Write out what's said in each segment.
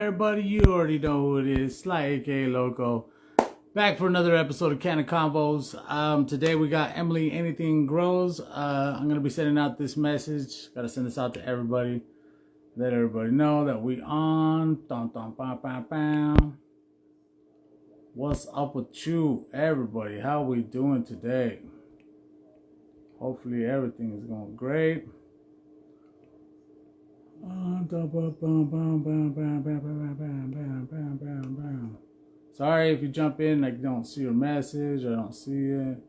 Everybody, you already know who it is. Sly aka Loco. Back for another episode of CannaConvos. Today we got Emily Anything Grows. I'm gonna be sending out this message. Gotta send this out to everybody. Let everybody know that we on. Dun, dun, bam, bam, bam. What's up with you, everybody? How we doing today? Hopefully everything is going great. Sorry if you jump in, I don't see your message, I don't see it.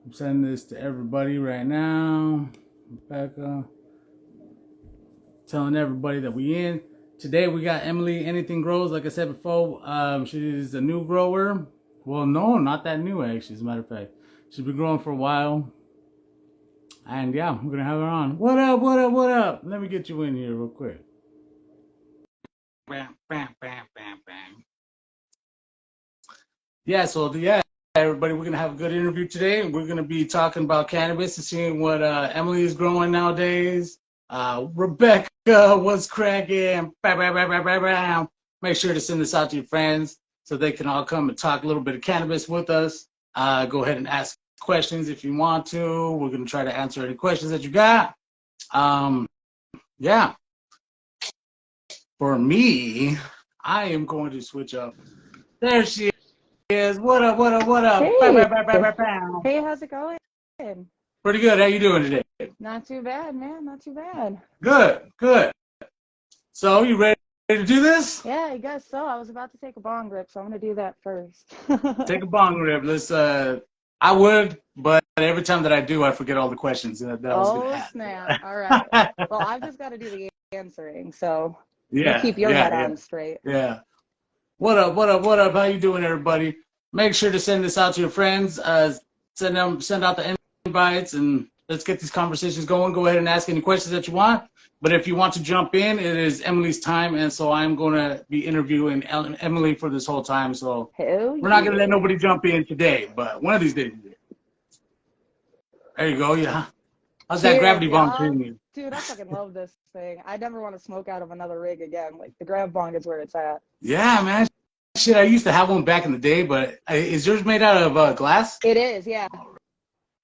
I'm sending this to everybody right now. Rebecca, telling everybody that we in. Today we got Emily Anything Grows. Like I said before, she is a new grower. Well, no, not that new actually, as a matter of fact. She's been growing for a while. And yeah, we're gonna have her on. What up, what up, what up? Let me get you in here real quick. Bam, bam, bam, bam, bam. Yeah, everybody, we're gonna have a good interview today. We're gonna be talking about cannabis and seeing what Emily is growing nowadays. Rebecca, what's cracking? Bam, bam, bam, bam, bam, bam. Make sure to send this out to your friends so they can all come and talk a little bit of cannabis with us. Go ahead and ask questions if you want to. We're going to try to answer any questions that you got. Yeah. For me, I am going to switch up. There she is. What up, what up, what up? Hey. Hey, how's it going? Pretty good. How you doing today? Not too bad, man. Not too bad. Good, good. So, you ready to do this? Yeah, I guess so. I was about to take a bong rip, so I'm going to do that first. Take a bong rip. Let's, I would, but every time that I do, I forget all the questions that I was going to ask. Oh, snap. All right. Well, I've just got to do the answering, so yeah, keep your head on straight. Yeah. What up, what up, what up? How you doing, everybody? Make sure to send this out to your friends. Send out the invites, and let's get these conversations going. Go ahead and ask any questions that you want. But if you want to jump in, it is Emily's time, and so I'm going to be interviewing Emily for this whole time. So we're not going to let nobody jump in today, but one of these days. There you go. Yeah. How's that gravity bong treating you? Dude, I fucking love this thing. I never want to smoke out of another rig again. Like, the grav bong is where it's at. Yeah, man. Shit, I used to have one back in the day, but is yours made out of glass? It is, yeah.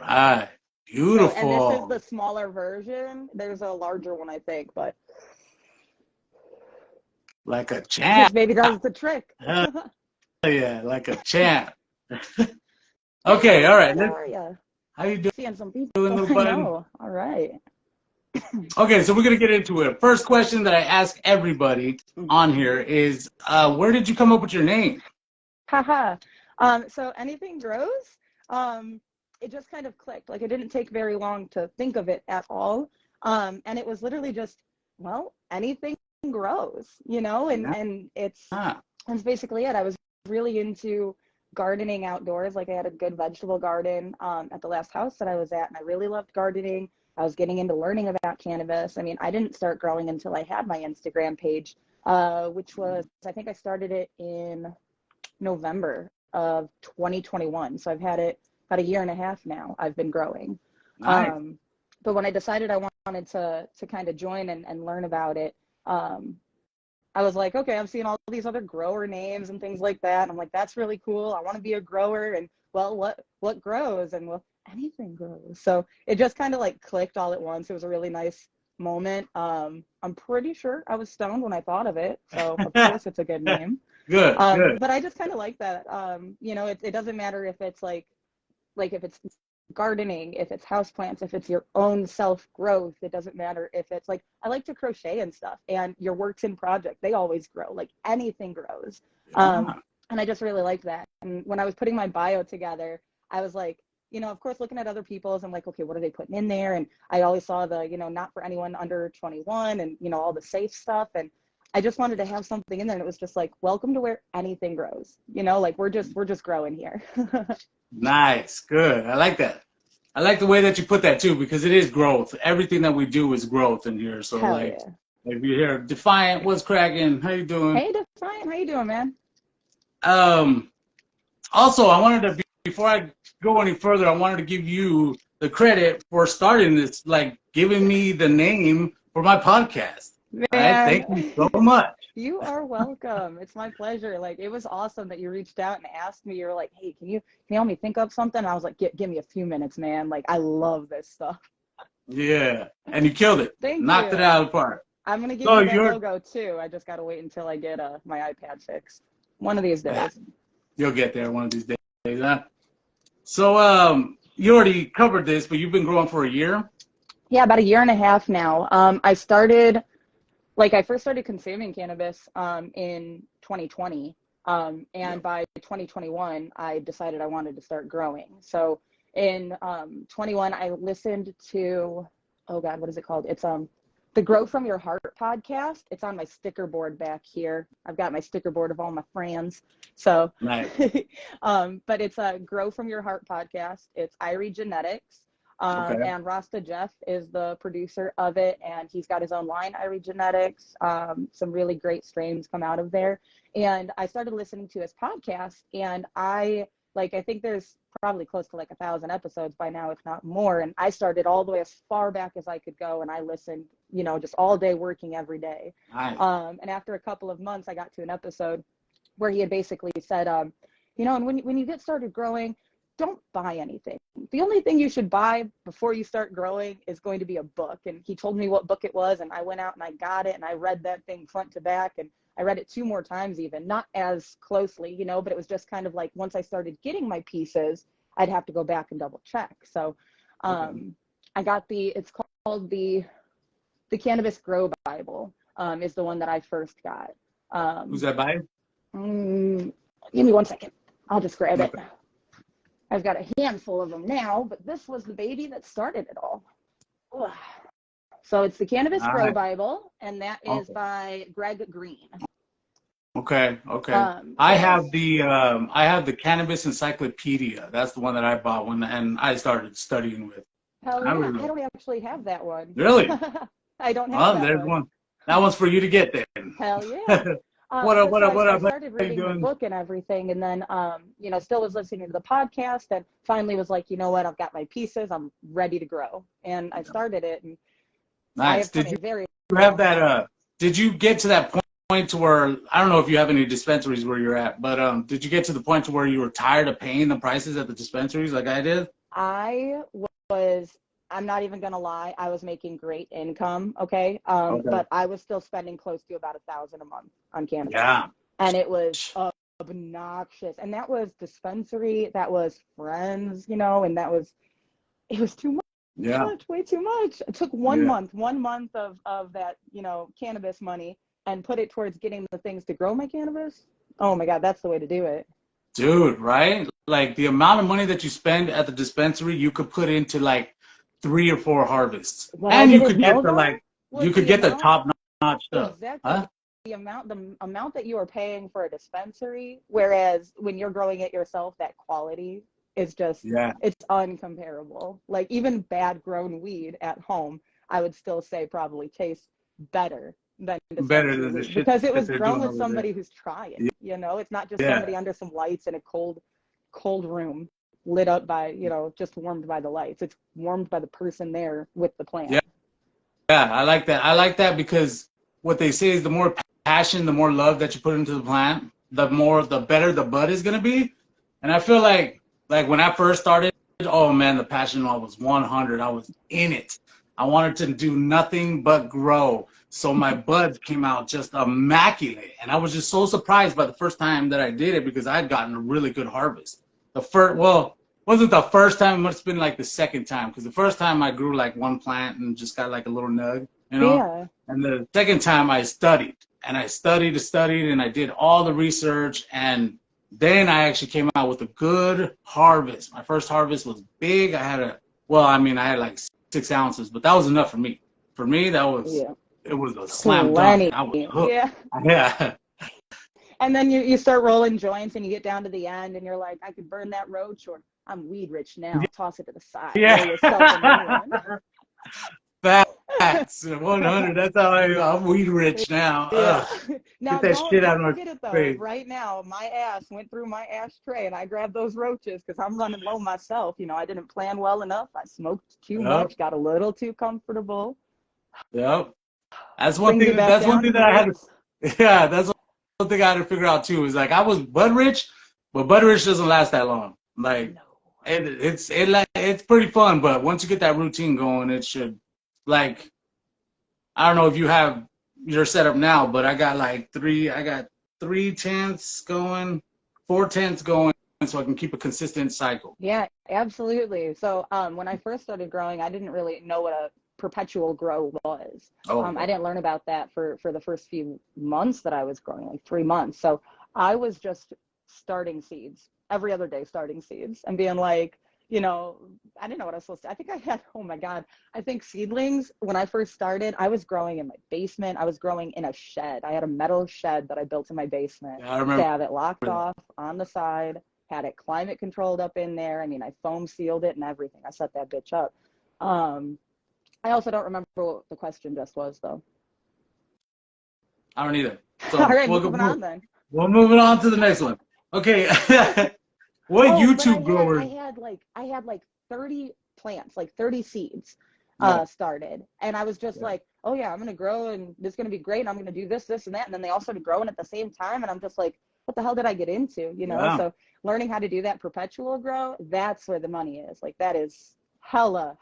Right. Beautiful. And this is the smaller version. There's a larger one, I think, but like a champ. Maybe that's the trick. Yeah, like a champ. Okay, all right. How are you? How you doing? Seeing some people. Doing, little bud? All right. Okay, so we're gonna get into it. First question that I ask everybody on here is, where did you come up with your name? Haha. So Anything Grows. It just kind of clicked. Like, it didn't take very long to think of it at all. And it was literally just, well, anything grows, you know, and that's basically it. I was really into gardening outdoors. Like, I had a good vegetable garden at the last house that I was at, and I really loved gardening. I was getting into learning about cannabis. I mean, I didn't start growing until I had my Instagram page, which was, I think I started it in November of 2021. So I've had it about a year and a half now. I've been growing. Nice. But when I decided I wanted to kind of join and learn about it, I was like, okay, I'm seeing all these other grower names and things like that. And I'm like, that's really cool. I want to be a grower. And well, what grows? And well, anything grows. So it just kind of like clicked all at once. It was a really nice moment. I'm pretty sure I was stoned when I thought of it. So of course it's a good name. Good. But I just kind of like that. You know, it doesn't matter if it's like if it's gardening, if it's houseplants, if it's your own self-growth. It doesn't matter if it's like, I like to crochet and stuff, and your works in project, they always grow. Like, anything grows. And I just really like that. And when I was putting my bio together, I was like, you know, of course, looking at other people's, I'm like, okay, what are they putting in there? And I always saw the, you know, not for anyone under 21 and, you know, all the safe stuff. And I just wanted to have something in there. And it was just like, welcome to where anything grows, you know, like we're just growing here. Nice. Good. I like that. I like the way that you put that too, because it is growth. Everything that we do is growth in here. So Hell like, yeah. if you're here, Defiant, what's cracking? How you doing? Hey, Defiant, how you doing, man? Also, I wanted to, before I go any further, I wanted to give you the credit for starting this, like giving me the name for my podcast. All right, thank Man, you so much. you are welcome. It's my pleasure. Like, it was awesome that you reached out and asked me. You're like, hey, can you help me think up something? And I was like, give me a few minutes, man. Like, I love this stuff. Yeah, and you killed it. Thank Knocked it you. out of the park. I'm gonna give So you that you're, logo too. I just gotta wait until I get my iPad fixed. One of these days. you'll get there one of these days, huh? So you already covered this, but you've been growing for a year. Yeah, about a year and a half now. I first started consuming cannabis in 2020. And by 2021, I decided I wanted to start growing. So in 21, I listened to, oh God, what is it called? It's the Grow From Your Heart podcast. It's on my sticker board back here. I've got my sticker board of all my friends. So, Nice. but it's a Grow From Your Heart podcast. It's Irie Genetics. Okay. And Rasta Jeff is the producer of it, and he's got his own line, Irie Genetics. Some really great strains come out of there. And I started listening to his podcast, and I think there's probably close to like 1,000 episodes by now, if not more. And I started all the way as far back as I could go, and I listened, just all day working every day. Nice. And after a couple of months, I got to an episode where he had basically said, and when you get started growing, don't buy anything. The only thing you should buy before you start growing is going to be a book. And he told me what book it was, and I went out and I got it, and I read that thing front to back, and I read it 2 more times even, not as closely, but it was just kind of like once I started getting my pieces, I'd have to go back and double check. So I got it's called the Cannabis Grow Bible, is the one that I first got. Who's that by? Give me 1 second. I'll just grab it. I've got a handful of them now, but this was the baby that started it all. Ugh. So it's the Cannabis Grow Bible, and that is by Greg Green. Okay. I have the Cannabis Encyclopedia. That's the one that I bought and I started studying with. Hell yeah. I don't actually have that one. Really? I don't have that there's one. That one's for you to get then. Hell yeah. What up? I started reading the book and everything, and then, still was listening to the podcast, and finally was like, you know what, I've got my pieces, I'm ready to grow. And I started it, and nice. Did you get to that point to where, I don't know if you have any dispensaries where you're at, but did you get to the point to where you were tired of paying the prices at the dispensaries like I did? I'm not even going to lie, I was making great income, okay? But I was still spending close to about $1,000 a month on cannabis. Yeah. And it was obnoxious. And that was dispensary, that was friends, and it was too much. Yeah. Way too much. It took one month of that, cannabis money and put it towards getting the things to grow my cannabis. Oh my God, that's the way to do it. Dude, right? Like the amount of money that you spend at the dispensary, you could put into like 3 or 4 harvests. Well, and you could get the top-notch stuff. Exactly. Huh? The amount that you are paying for a dispensary, whereas when you're growing it yourself, that quality is just, it's uncomparable. Like even bad grown weed at home, I would still say probably tastes better than the shit because it was grown with somebody who's trying. It's not just somebody under some lights in a cold room lit up by, just warmed by the lights. It's warmed by the person there with the plant. Yeah, I like that. I like that because what they say is the more passion, the more love that you put into the plant, the better the bud is going to be. And I feel like when I first started, oh man, the passion level was 100. I was in it. I wanted to do nothing but grow. So my buds came out just immaculate. And I was just so surprised by the first time that I did it because I had gotten a really good harvest. Wasn't the first time, it must have been like the second time, because the first time I grew like 1 plant and just got like a little nug, Yeah. And the second time I studied, and I studied and I did all the research, and then I actually came out with a good harvest. My first harvest was big. I had like 6 ounces, but that was enough for me. For me, it was a slam dunk. I was hooked. Yeah. And then you start rolling joints and you get down to the end and you're like, I could burn that roach, or I'm weed rich now. Toss it to the side. Yeah. Facts. 100. That's how I'm weed rich now. Yeah. Now, get that shit out of my face. Right now, my ass went through my ashtray and I grabbed those roaches because I'm running low myself. I didn't plan well enough. I smoked too much, got a little too comfortable. Yep. That's one Brings you thing. back That's one down thing to the that I had to. roots. Yeah, that's one thing I had to figure out too. Is like I was bud rich, but bud rich doesn't last that long. Like No. it's pretty fun, but once you get that routine going, it should like I don't know if you have your setup now, but I got three tents going, four tents going, so I can keep a consistent cycle. Yeah, absolutely. So when I first started growing, I didn't really know what a perpetual grow was. Oh, I didn't learn about that for the first few months that I was growing, like 3 months. So I was just starting seeds every other day, starting seeds and being like, you know, I didn't know what I was supposed to. I think I had, oh my God, I think seedlings, when I first started, I was growing in my basement. I was growing in a shed. I had a metal shed that I built in my basement yeah, I to remember have it locked that. off on the side, had it climate controlled up in there. I mean, I foam sealed it and everything. I set that bitch up. I also don't remember what the question just was, though. I don't either. All So right, moving on then. we're moving on to the next one. Okay. What Oh, but YouTube growers? I had like 30 plants, like 30 seeds Yeah. started. And I was just Yeah. like, oh yeah, I'm gonna grow and this is gonna be great and I'm gonna do this, this, and that. And then they all started growing at the same time. And I'm just like, what the hell did I get into? You know? Yeah. So learning how to do that perpetual grow, that's where the money is. Like that is hella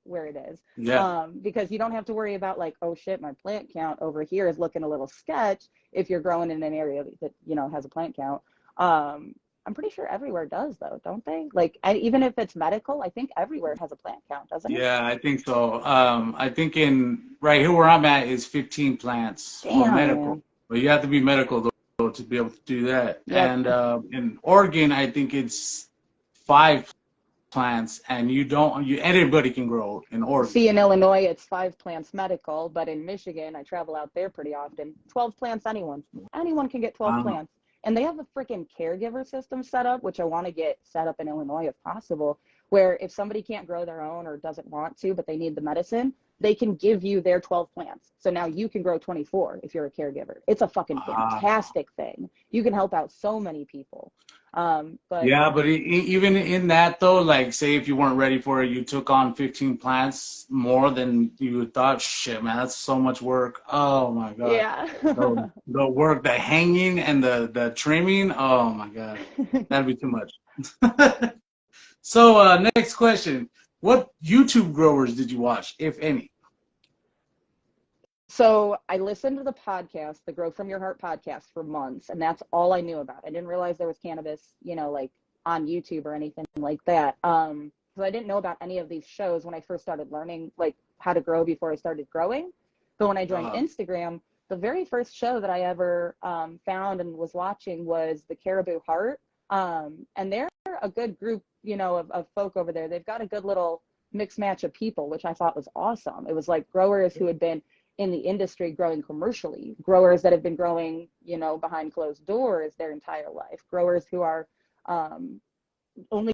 where it is. Yeah. Because you don't have to worry about like, oh shit, my plant count over here is looking a little sketch if you're growing in an area that you know has a plant count. I'm pretty sure everywhere does though, don't they? Like even if it's medical, I think everywhere has a plant count, doesn't it? Yeah, I think so. I think in right here where I'm at is 15 plants for Damn, medical, man. but you have to be medical though to be able to do that. Yep. And in Oregon, I think it's 5 plants, and anybody can grow in Oregon. See, in Illinois, it's 5 plants medical, but in Michigan, I travel out there pretty often. 12 plants, anyone can get 12 Wow. plants. And they have a freaking caregiver system set up, which I want to get set up in Illinois if possible, where if somebody can't grow their own or doesn't want to, but they need the medicine, they can give you their 12 plants. So now you can grow 24 if you're a caregiver. It's a fucking Wow. fantastic thing. You can help out so many people. But Yeah, but even in that though, like say if you weren't ready for it, you took on 15 plants more than you thought. Shit, man, that's so much work. Oh my God. yeah. The work, the hanging and the trimming. Oh my God, that'd be too much. So next question: what YouTube growers did you watch, if any? So I listened to the podcast, the Grow From Your Heart podcast, for months, and that's all I knew about. I didn't realize there was cannabis, you know, like on YouTube or anything like that. So I didn't know about any of these shows when I first started learning like how to grow before I started growing. But when I joined Uh, Instagram, the very first show that I ever found and was watching was the Caribou Heart. And they're a good group, you know, of folk over there. They've got a good little mixed match of people, which I thought was awesome. It was like growers who had been in the industry growing commercially, growers that have been growing, you know, behind closed doors their entire life, growers who are only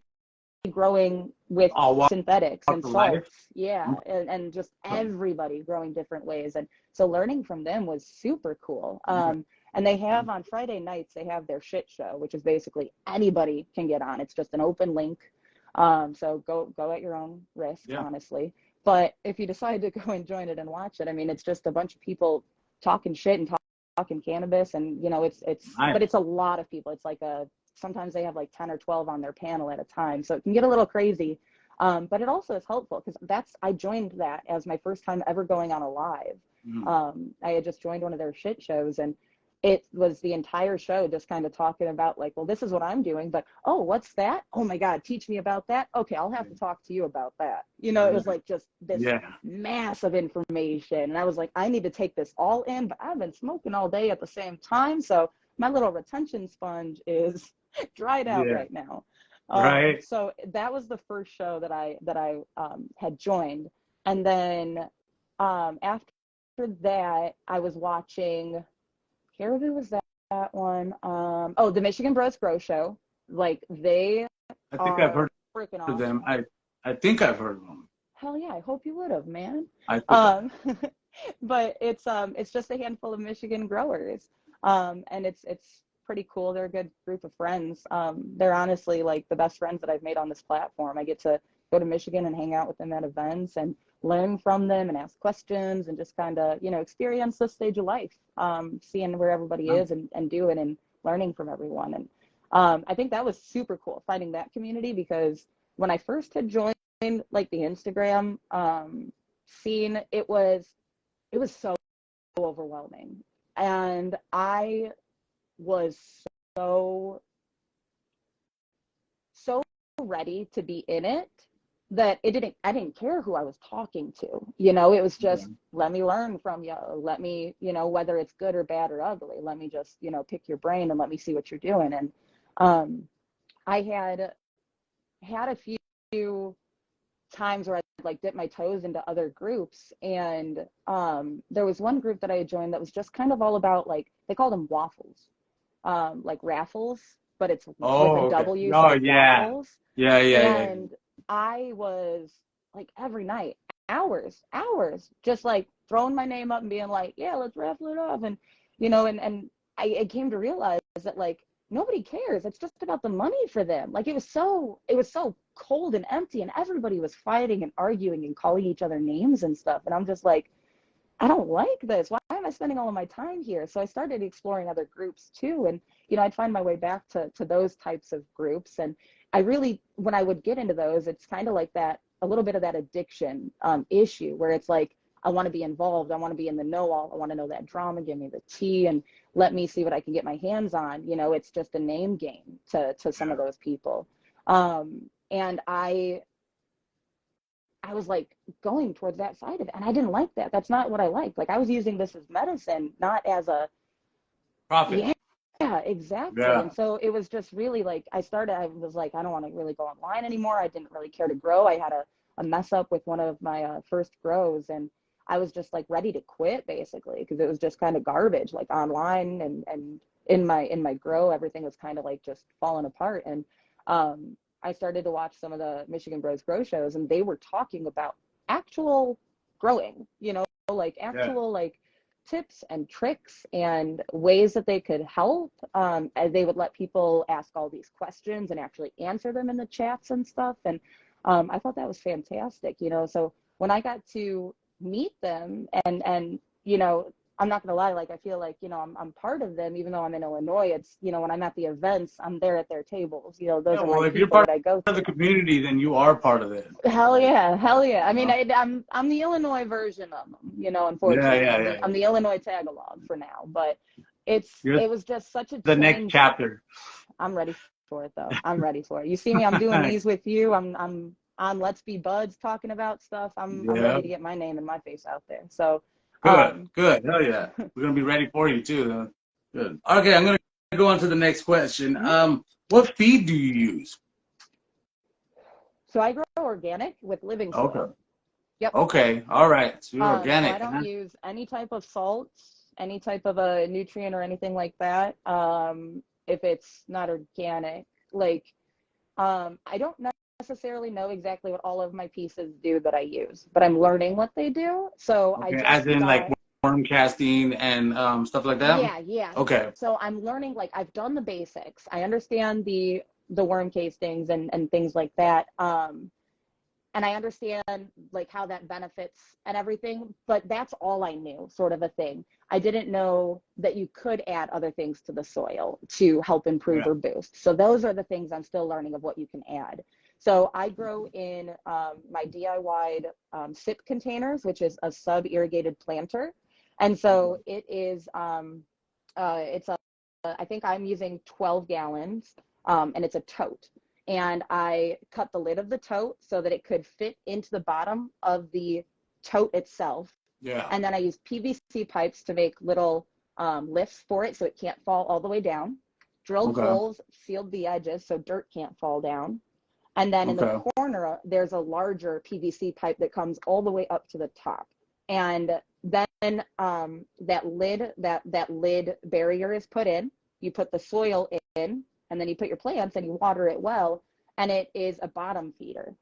growing with I'll walk synthetics and the life. salts. Yeah. And just everybody growing different ways. And so learning from them was super cool. And they have on Friday nights, they have their shit show, which is basically anybody can get on. It's just an open link. So go at your own risk, Yeah. honestly. But if you decide to go and join it and watch it, I mean, it's just a bunch of people talking shit and talking cannabis, and you know, Nice. but it's a lot of people. It's like sometimes they have like 10 or 12 on their panel at a time, so it can get a little crazy. But it also is helpful because I joined that as my first time ever going on a live. I had just joined one of their shit shows, and it was the entire show just kind of talking about like, well, this is what I'm doing, but oh, what's that? Oh my God, teach me about that. Okay, I'll have to talk to you about that. You know, it was like just this Yeah. mass of information. And I was like, I need to take this all in, but I've been smoking all day at the same time. So my little retention sponge is dried out Yeah. right now. Right. So that was the first show that I had joined. And then after that, I was watching Caribou, was that one. Oh, the Michigan Bros Grow Show. Like they I think I've are heard freaking of them. awesome. I think I've heard of them. Hell yeah, I hope you would have, man. I think. Um, but it's just a handful of Michigan growers. And it's pretty cool. They're a good group of friends. They're honestly like the best friends that I've made on this platform. I get to go to Michigan and hang out with them at events and learn from them and ask questions and just kind of, experience this stage of life, seeing where everybody is and doing and learning from everyone. And I think that was super cool, finding that community, because when I first had joined like the Instagram scene, it was so overwhelming. And I was so ready to be in it that I didn't care who I was talking to. It was just, let me learn from you. Let me, whether it's good or bad or ugly, let me just, pick your brain and let me see what you're doing. And I had a few times where I like dip my toes into other groups, and there was one group that I had joined that was just kind of all about, like, they called them waffles, like raffles, but it's with a W. Oh, yeah. Waffles. Yeah. And I was like every night, hours, just like throwing my name up and being like, yeah, let's raffle it off. And, and I came to realize that, like, nobody cares. It's just about the money for them. Like, it was so cold and empty, and everybody was fighting and arguing and calling each other names and stuff. And I'm just like, I don't like this. Why am I spending all of my time here? So I started exploring other groups too. And, I'd find my way back to those types of groups. And I really, when I would get into those, it's kind of like that, a little bit of that addiction issue, where it's like, I want to be involved. I want to be in the know-all. I want to know that drama. Give me the tea and let me see what I can get my hands on. It's just a name game to some of those people. And I was like going towards that side of it, and I didn't like that. That's not what I liked. Like, I was using this as medicine, not as a profit. Yeah, exactly. Yeah. And so it was just really like, I was like, I don't want to really go online anymore. I didn't really care to grow. I had a mess up with one of my first grows, and I was just like ready to quit, basically, because it was just kind of garbage, like online and in my grow, everything was kind of like just falling apart. And I started to watch some of the Michigan Bros grow shows, and they were talking about actual growing, like actual like tips and tricks and ways that they could help. And they would let people ask all these questions and actually answer them in the chats and stuff. And I thought that was fantastic, so when I got to meet them and I'm not gonna lie, like, I feel like, I'm part of them, even though I'm in Illinois. It's, when I'm at the events, I'm there at their tables. Those are my if you're people part that I go of the to. community, then you are part of it. Hell yeah. I mean, I'm the Illinois version of them, unfortunately. Yeah. I'm the Illinois Tagalog for now, but it was just such a The next change. chapter. I'm ready for it, though. I'm ready for it. You see me, I'm doing these with you. I'm on Let's Be Buds talking about stuff. I'm ready to get my name and my face out there. So good. Hell yeah. We're gonna be ready for you too. Good. Okay, I'm gonna go on to the next question. What feed do you use? So I grow organic with living soil. Okay. Yep. Okay. All right. So you're organic. So I don't use any type of salts, any type of a nutrient or anything like that. If it's not organic, like, I don't necessarily know exactly what all of my pieces do that I use, but I'm learning what they do. So Okay. As in like worm casting and stuff like that? Yeah. Okay. So I'm learning, like, I've done the basics. I understand the worm castings and things like that. And I understand, like, how that benefits and everything, but that's all I knew, sort of a thing. I didn't know that you could add other things to the soil to help improve or boost. So those are the things I'm still learning of what you can add. So I grow in my DIY'd SIP containers, which is a sub-irrigated planter. And so it is, I think I'm using 12 gallons, and it's a tote. And I cut the lid of the tote so that it could fit into the bottom of the tote itself. Yeah. And then I use PVC pipes to make little lifts for it so it can't fall all the way down. Drilled holes, sealed the edges so dirt can't fall down. And then in the corner, there's a larger PVC pipe that comes all the way up to the top. And then that lid barrier is put in. You put the soil in, and then you put your plants and you water it well, and it is a bottom feeder.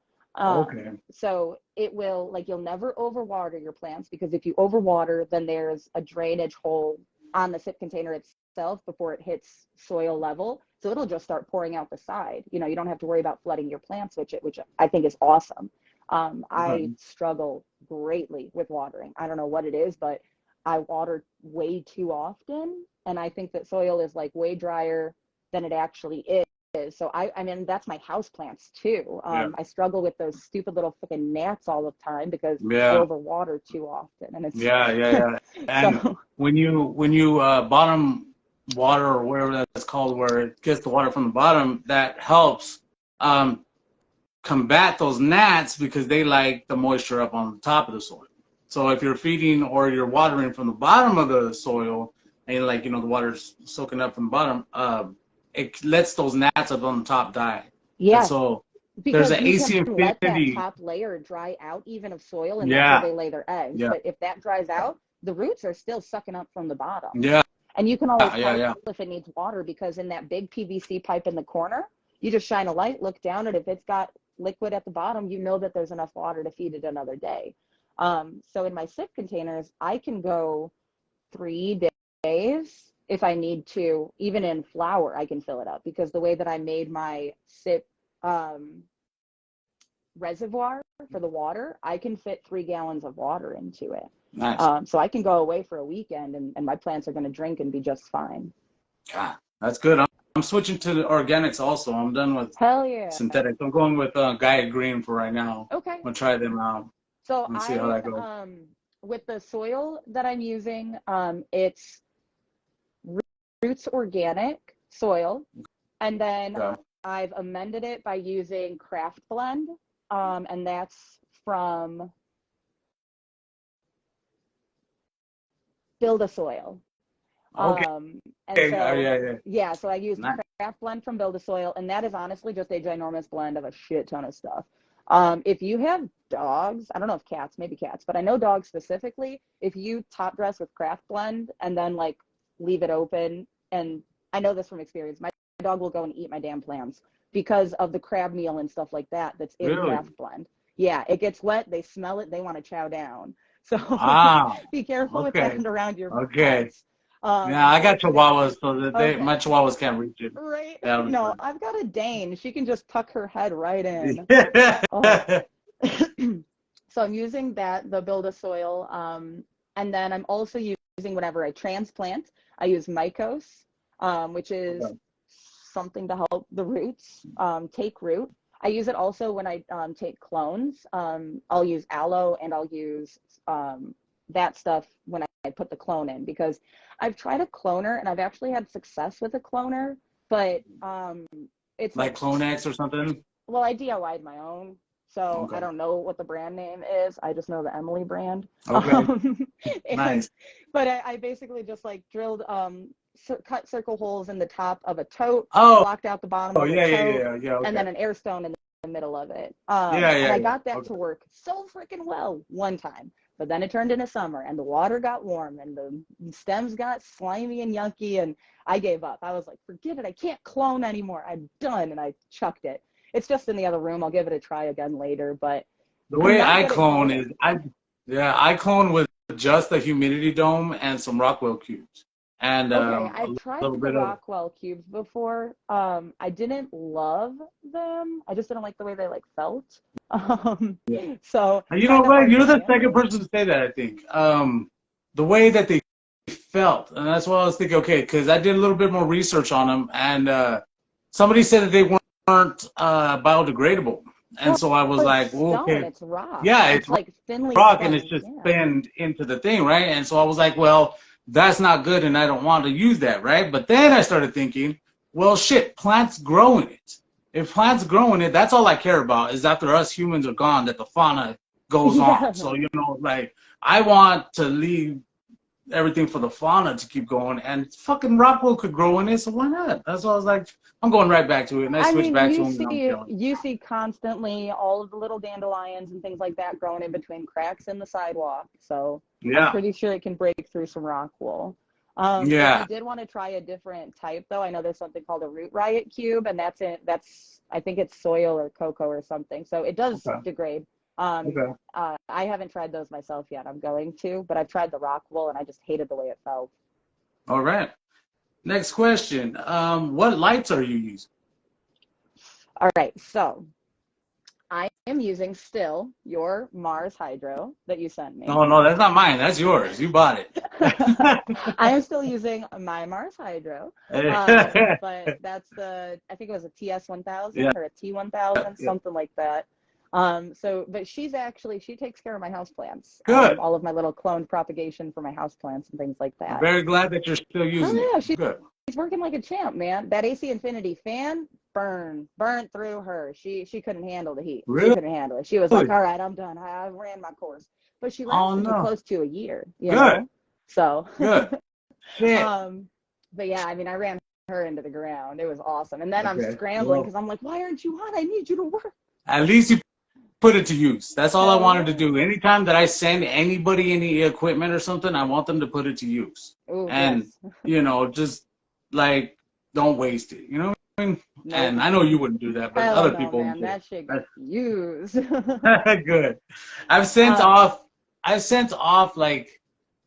So it will, like, you'll never overwater your plants, because if you overwater, then there's a drainage hole on the SIP container itself before it hits soil level. So it'll just start pouring out the side. You know, you don't have to worry about flooding your plants, which I think is awesome. I struggle greatly with watering. I don't know what it is, but I water way too often. And I think that soil is like way drier than it actually is. So I mean, that's my house plants too. I struggle with those stupid little fucking gnats all the time because I overwater too often. And it's And so, when you bottom water or whatever that's called, where it gets the water from the bottom, that helps combat those gnats because they like the moisture up on the top of the soil. So if you're feeding or you're watering from the bottom of the soil and like, you know, the water's soaking up from the bottom, it lets those gnats up on the top die. yeah. And so because there's an you AC can let that infinity. top layer dry out even of soil, and that's where they lay their eggs. But if that dries out, the roots are still sucking up from the bottom. And you can always tell if it needs water, because in that big PVC pipe in the corner, you just shine a light, look down, and if it's got liquid at the bottom, you know that there's enough water to feed it another day. So in my SIP containers, I can go 3 days if I need to. Even in flour, I can fill it up, because the way that I made my SIP reservoir for the water, I can fit 3 gallons of water into it. Nice. So I can go away for a weekend and my plants are going to drink and be just fine. God, that's good. I'm switching to the organics also. I'm done with synthetic. I'm going with Gaia Green for right now. Okay. I'm going to try them out. So and see how that goes. With the soil that I'm using, it's Roots organic soil, and then I've amended it by using Craft Blend, and that's from Build a Soil. Okay. And so, so I used nice. Craft Blend from Build a Soil, and that is honestly just a ginormous blend of a shit ton of stuff. If you have dogs, I don't know if cats, maybe cats, but I know dogs specifically, if you top dress with Craft Blend and then like leave it open, and I know this from experience, my dog will go and eat my damn plants because of the crab meal and stuff like that that's in Craft Blend. Yeah, it gets wet, they smell it, they want to chow down. So be careful with that around your pets. Yeah, I got chihuahuas, so that my chihuahuas can't reach it. Right? No, I've got a Dane. She can just tuck her head right in. So I'm using the Build a Soil, and then I'm also using, whenever I transplant, I use Mycos, which is something to help the roots take root. I use it also when I take clones. I'll use aloe, and I'll use that stuff when I put the clone in, because I've tried a cloner and I've actually had success with a cloner, but it's like Clonex or something. Well, I DIY'd my own, so I don't know what the brand name is. I just know the Emily brand. Nice. But I basically just like drilled cut circle holes in the top of a tote, Oh, blocked out the bottom of the tote, okay. and then an air stone in the middle of it. And I got that to work so freaking well one time. But then it turned into summer, and the water got warm, and the stems got slimy and yucky, and I gave up. I was like, forget it. I can't clone anymore. I'm done, and I chucked it. It's just in the other room. I'll give it a try again later. But the way I clone is, I clone with just a humidity dome and some Rockwell cubes. And I've tried the Rockwell cubes before. I didn't love them. I just didn't like the way they like felt. So you know what? You're the second person to say that, I think. The way that they felt, and that's why I was thinking, okay, because I did a little bit more research on them, and somebody said that they weren't biodegradable. And so I was like, well, okay. It's rock. Yeah, it's like thinly rock, spun, and it's just spinned into the thing, right? And so I was like, well, that's not good, and I don't want to use that, right? But then I started thinking, well, shit, plants grow in it. If plants grow in it, that's all I care about, is after us humans are gone, that the fauna goes on. So, you know, like, I want to leave everything for the fauna to keep going, and fucking Rockwell could grow in it, so why not? That's why I was like, I'm going right back to it, and I switched back to them. You see constantly all of the little dandelions and things like that growing in between cracks in the sidewalk, so I'm pretty sure it can break through some Rockwell. If you did want to try a different type, though, I know there's something called a Root Riot cube, and I think it's soil or cocoa or something, so it does degrade. I haven't tried those myself yet. I'm going to, but I've tried the Rockwell, and I just hated the way it felt. All right. Next question. What lights are you using? All right, so I am using still your Mars Hydro that you sent me. No, no, that's not mine. That's yours. You bought it. I am still using my Mars Hydro, but that's I think it was a TS1000 Yeah, or a T1000, yeah. something like that. But she takes care of my houseplants, Good. all of my little cloned propagation for my houseplants and things like I'm that. very glad that you're still using Oh yeah, it. Good. she's working like a champ, man. That AC Infinity fan burnt through her. She couldn't handle the heat. She Really? couldn't handle it. She was like, all right, I'm done. I ran my course. But she Oh lasted me no. close to a year, you Good. know? So Good. Shit. but yeah, I mean, I ran her into the ground. It was awesome. And then I'm Okay. scrambling Well, because I'm like, why aren't you on? I need you to work. at least you put it to use. That's all I Hell wanted to yeah. do. Anytime that I send anybody any equipment or something, I want them to put it to use. Ooh, And, yes. you know, just like, don't waste it. You know what I mean? Nope. And I know you wouldn't do that, but Hell other no, people man. would. That shit gets used. Good. I've sent off like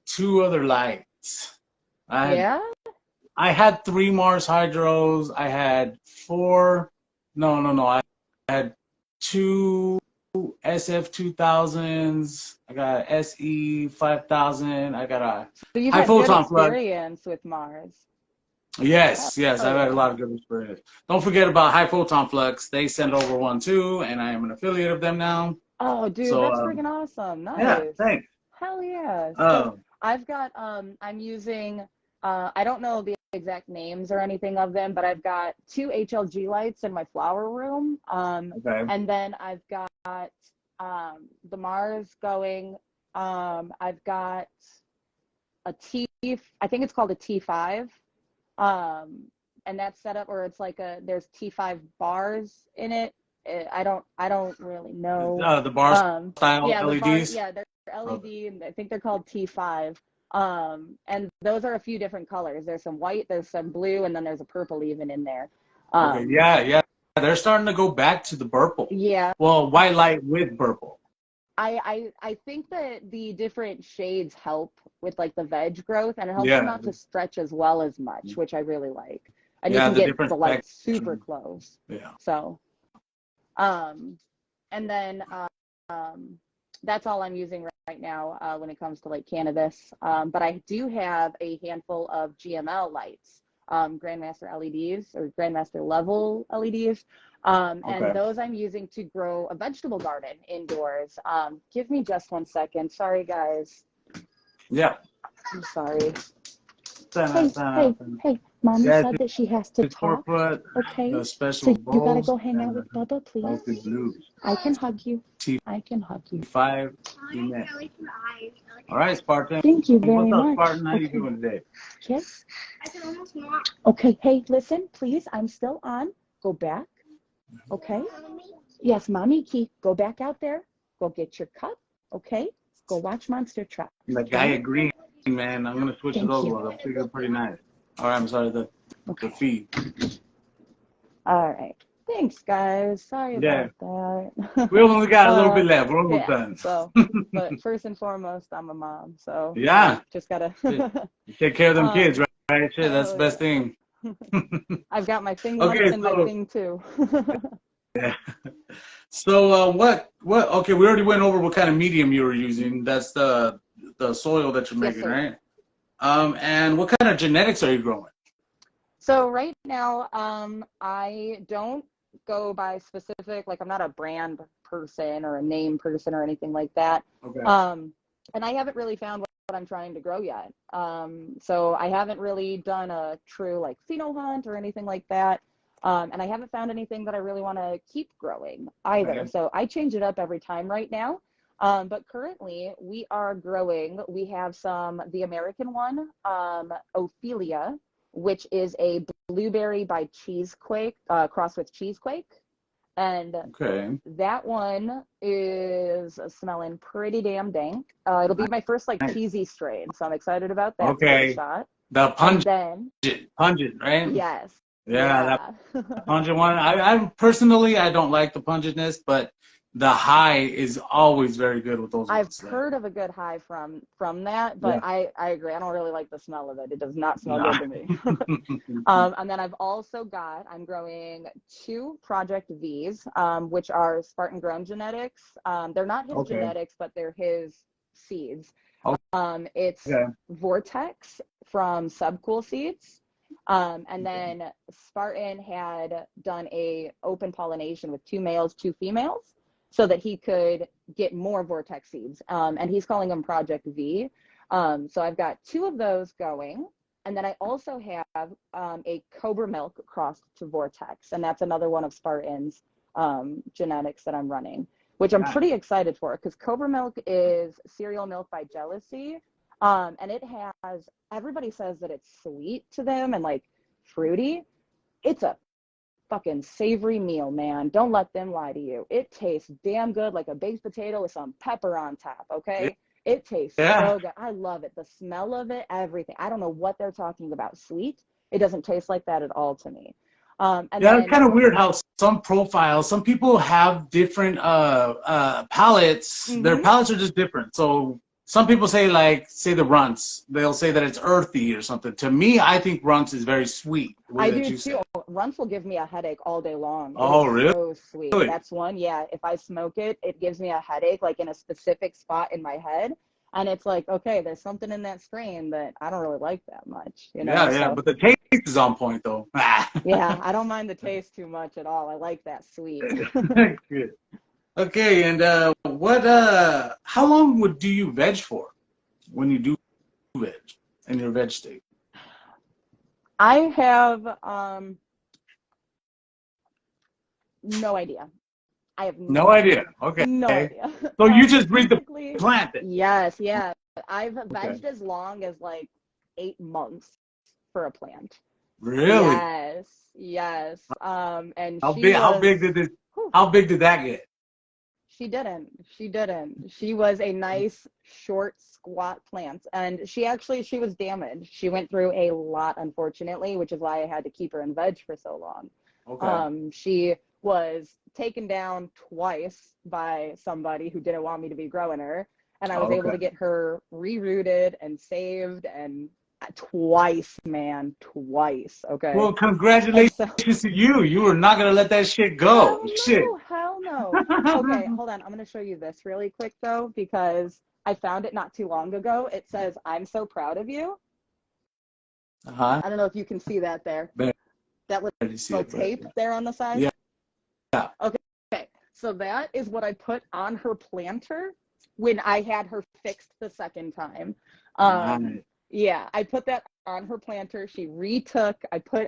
2 other lights. Yeah? I had 3 Mars Hydros. I had 4. No. I had 2 SF2000s. I got a SE5000. I got a So you've high had good photon plug. experience with Mars. Yes, Oh, I've had a lot of good experience. Don't forget about High Photon Flux. They send over one too, and I am an affiliate of them now. Oh, dude, So, that's freaking awesome. yeah, Nice. thanks. Hell yeah. Because Um, I've got, I'm using, I don't know the exact names or anything of them, but I've got 2 HLG lights in my flower room. okay. And then I've got the Mars going. I've got a I think it's called a T5. And that's set up where it's like there's T5 bars in it. I don't really know. The bar style Yeah, LEDs. they're LED, and I think they're called T5. And those are a few different colors. There's some white, there's some blue, and then there's a purple even in there. Okay, yeah. They're starting to go back to the purple. Yeah. Well, white light with purple. I think that the different shades help with like the veg growth, and it helps them not to stretch as well as much, which I really like. And you can get the light super close. Yeah. So, and then that's all I'm using right now when it comes to like cannabis. But I do have a handful of GML lights, Grandmaster LEDs or Grandmaster level LEDs. And those I'm using to grow a vegetable garden indoors. Give me just 1 second. Sorry, guys. Yeah. I'm sorry. Hey, Mommy said that she has to talk. Okay, so you gotta go hang out with Bubba, please. I can hug you. I can hug you. 5. All right, Spartan. Thank you very What's up, much. Spartan? How you doing today? Kiss. Okay, hey, listen, please. I'm still on. Go back. Okay. Yes, Mommy, Keith, go back out there. Go get your cup. Okay. Go watch Monster Truck. The Gaia Green, man. I'm gonna switch those ones. I think they're pretty nice. All right, I'm sorry. The feed. All right. Thanks, guys. Sorry about that. We only got a little bit left. We're almost done. So, but first and foremost, I'm a mom, so yeah, just gotta take care of them kids, right? Shit, that's the best thing. I've got my thing once and my thing too. Yeah. So what? Okay, we already went over what kind of medium you were using. That's the soil that you're making, right? And what kind of genetics are you growing? So right now, I don't go by specific, like I'm not a brand person or a name person or anything like that. Okay. And I haven't really found what I'm trying to grow yet. So I haven't really done a true like pheno hunt or anything like that. And I haven't found anything that I really want to keep growing either. Okay. So I change it up every time right now. But currently we are growing, we have the American one, Ophelia, which is a blueberry by Cheesequake, crossed with Cheesequake. And that one is smelling pretty damn dank. It'll be my first like cheesy strain, so I'm excited about that. Okay. Shot. The pungent, right? Yes. Yeah, that pungent one. I personally, I don't like the pungentness, but the high is always very good with those I've ones. heard of a good high from that, but Yeah. I agree. I don't really like the smell of it. It does not smell Nah. good to me. And then I'm growing 2 Project Vs, which are Spartan grown genetics. They're not his Okay. genetics, but they're his seeds. It's Okay. Vortex from Subcool Seeds. And then Spartan had done a open pollination with 2 males, 2 females, so that he could get more Vortex seeds. And he's calling them Project V. So I've got 2 of those going. And then I also have a Cobra Milk crossed to Vortex. And that's another one of Spartan's genetics that I'm running, which I'm pretty excited for, because Cobra Milk is cereal milk by jealousy. And it has, everybody says that it's sweet to them and like fruity. It's a fucking savory meal, man. Don't let them lie to you. It tastes damn good, like a baked potato with some pepper on top, okay? It tastes so good. I love it. The smell of it, everything. I don't know what they're talking about. Sweet. It doesn't taste like that at all to me. And Yeah, it's then, kind of weird how some profiles, some people have different palates. Their palates are just different. So some people say, like, say the runts, they'll say that it's earthy or something. To me, I think runts is very sweet. The way I that do you too. said. Runts will give me a headache all day long. It Oh, is really? so sweet. That's one. Yeah. If I smoke it, it gives me a headache, like in a specific spot in my head. And it's like, okay, there's something in that strain that I don't really like that much, you know? Yeah, yeah. So But the taste is on point, though. yeah, I don't mind the taste too much at all. I like that sweet. Good. Okay, and how long do you veg for when you do veg in your veg state? I have no idea. I have No no idea. idea. Okay. No idea. So you just read the Basically, plant then? yes, yeah. I've Okay. vegged as long as like 8 months for a plant. Really? Yes, yes. And How she big? How was, big did this? whew, How big did that get? she didn't. She didn't. She was a nice, short, squat plant. And she was damaged. She went through a lot, unfortunately, which is why I had to keep her in veg for so long. Okay. She was taken down twice by somebody who didn't want me to be growing her. And I was able Okay. to get her rerooted and saved, and twice, man, twice. Okay. Well, And congratulations so, to you. You were not gonna let that shit go. hell Shit. no, hell no. Okay, hold on. I'm going to show you this really quick, though, because I found it not too long ago. It says, "I'm so proud of you." Uh-huh. I don't know if you can see that there. That Better see little it, but tape there on the side. yeah. Yeah. Okay. So that is what I put on her planter when I had her fixed the second time. Nice. Yeah, I put that on her planter. She retook.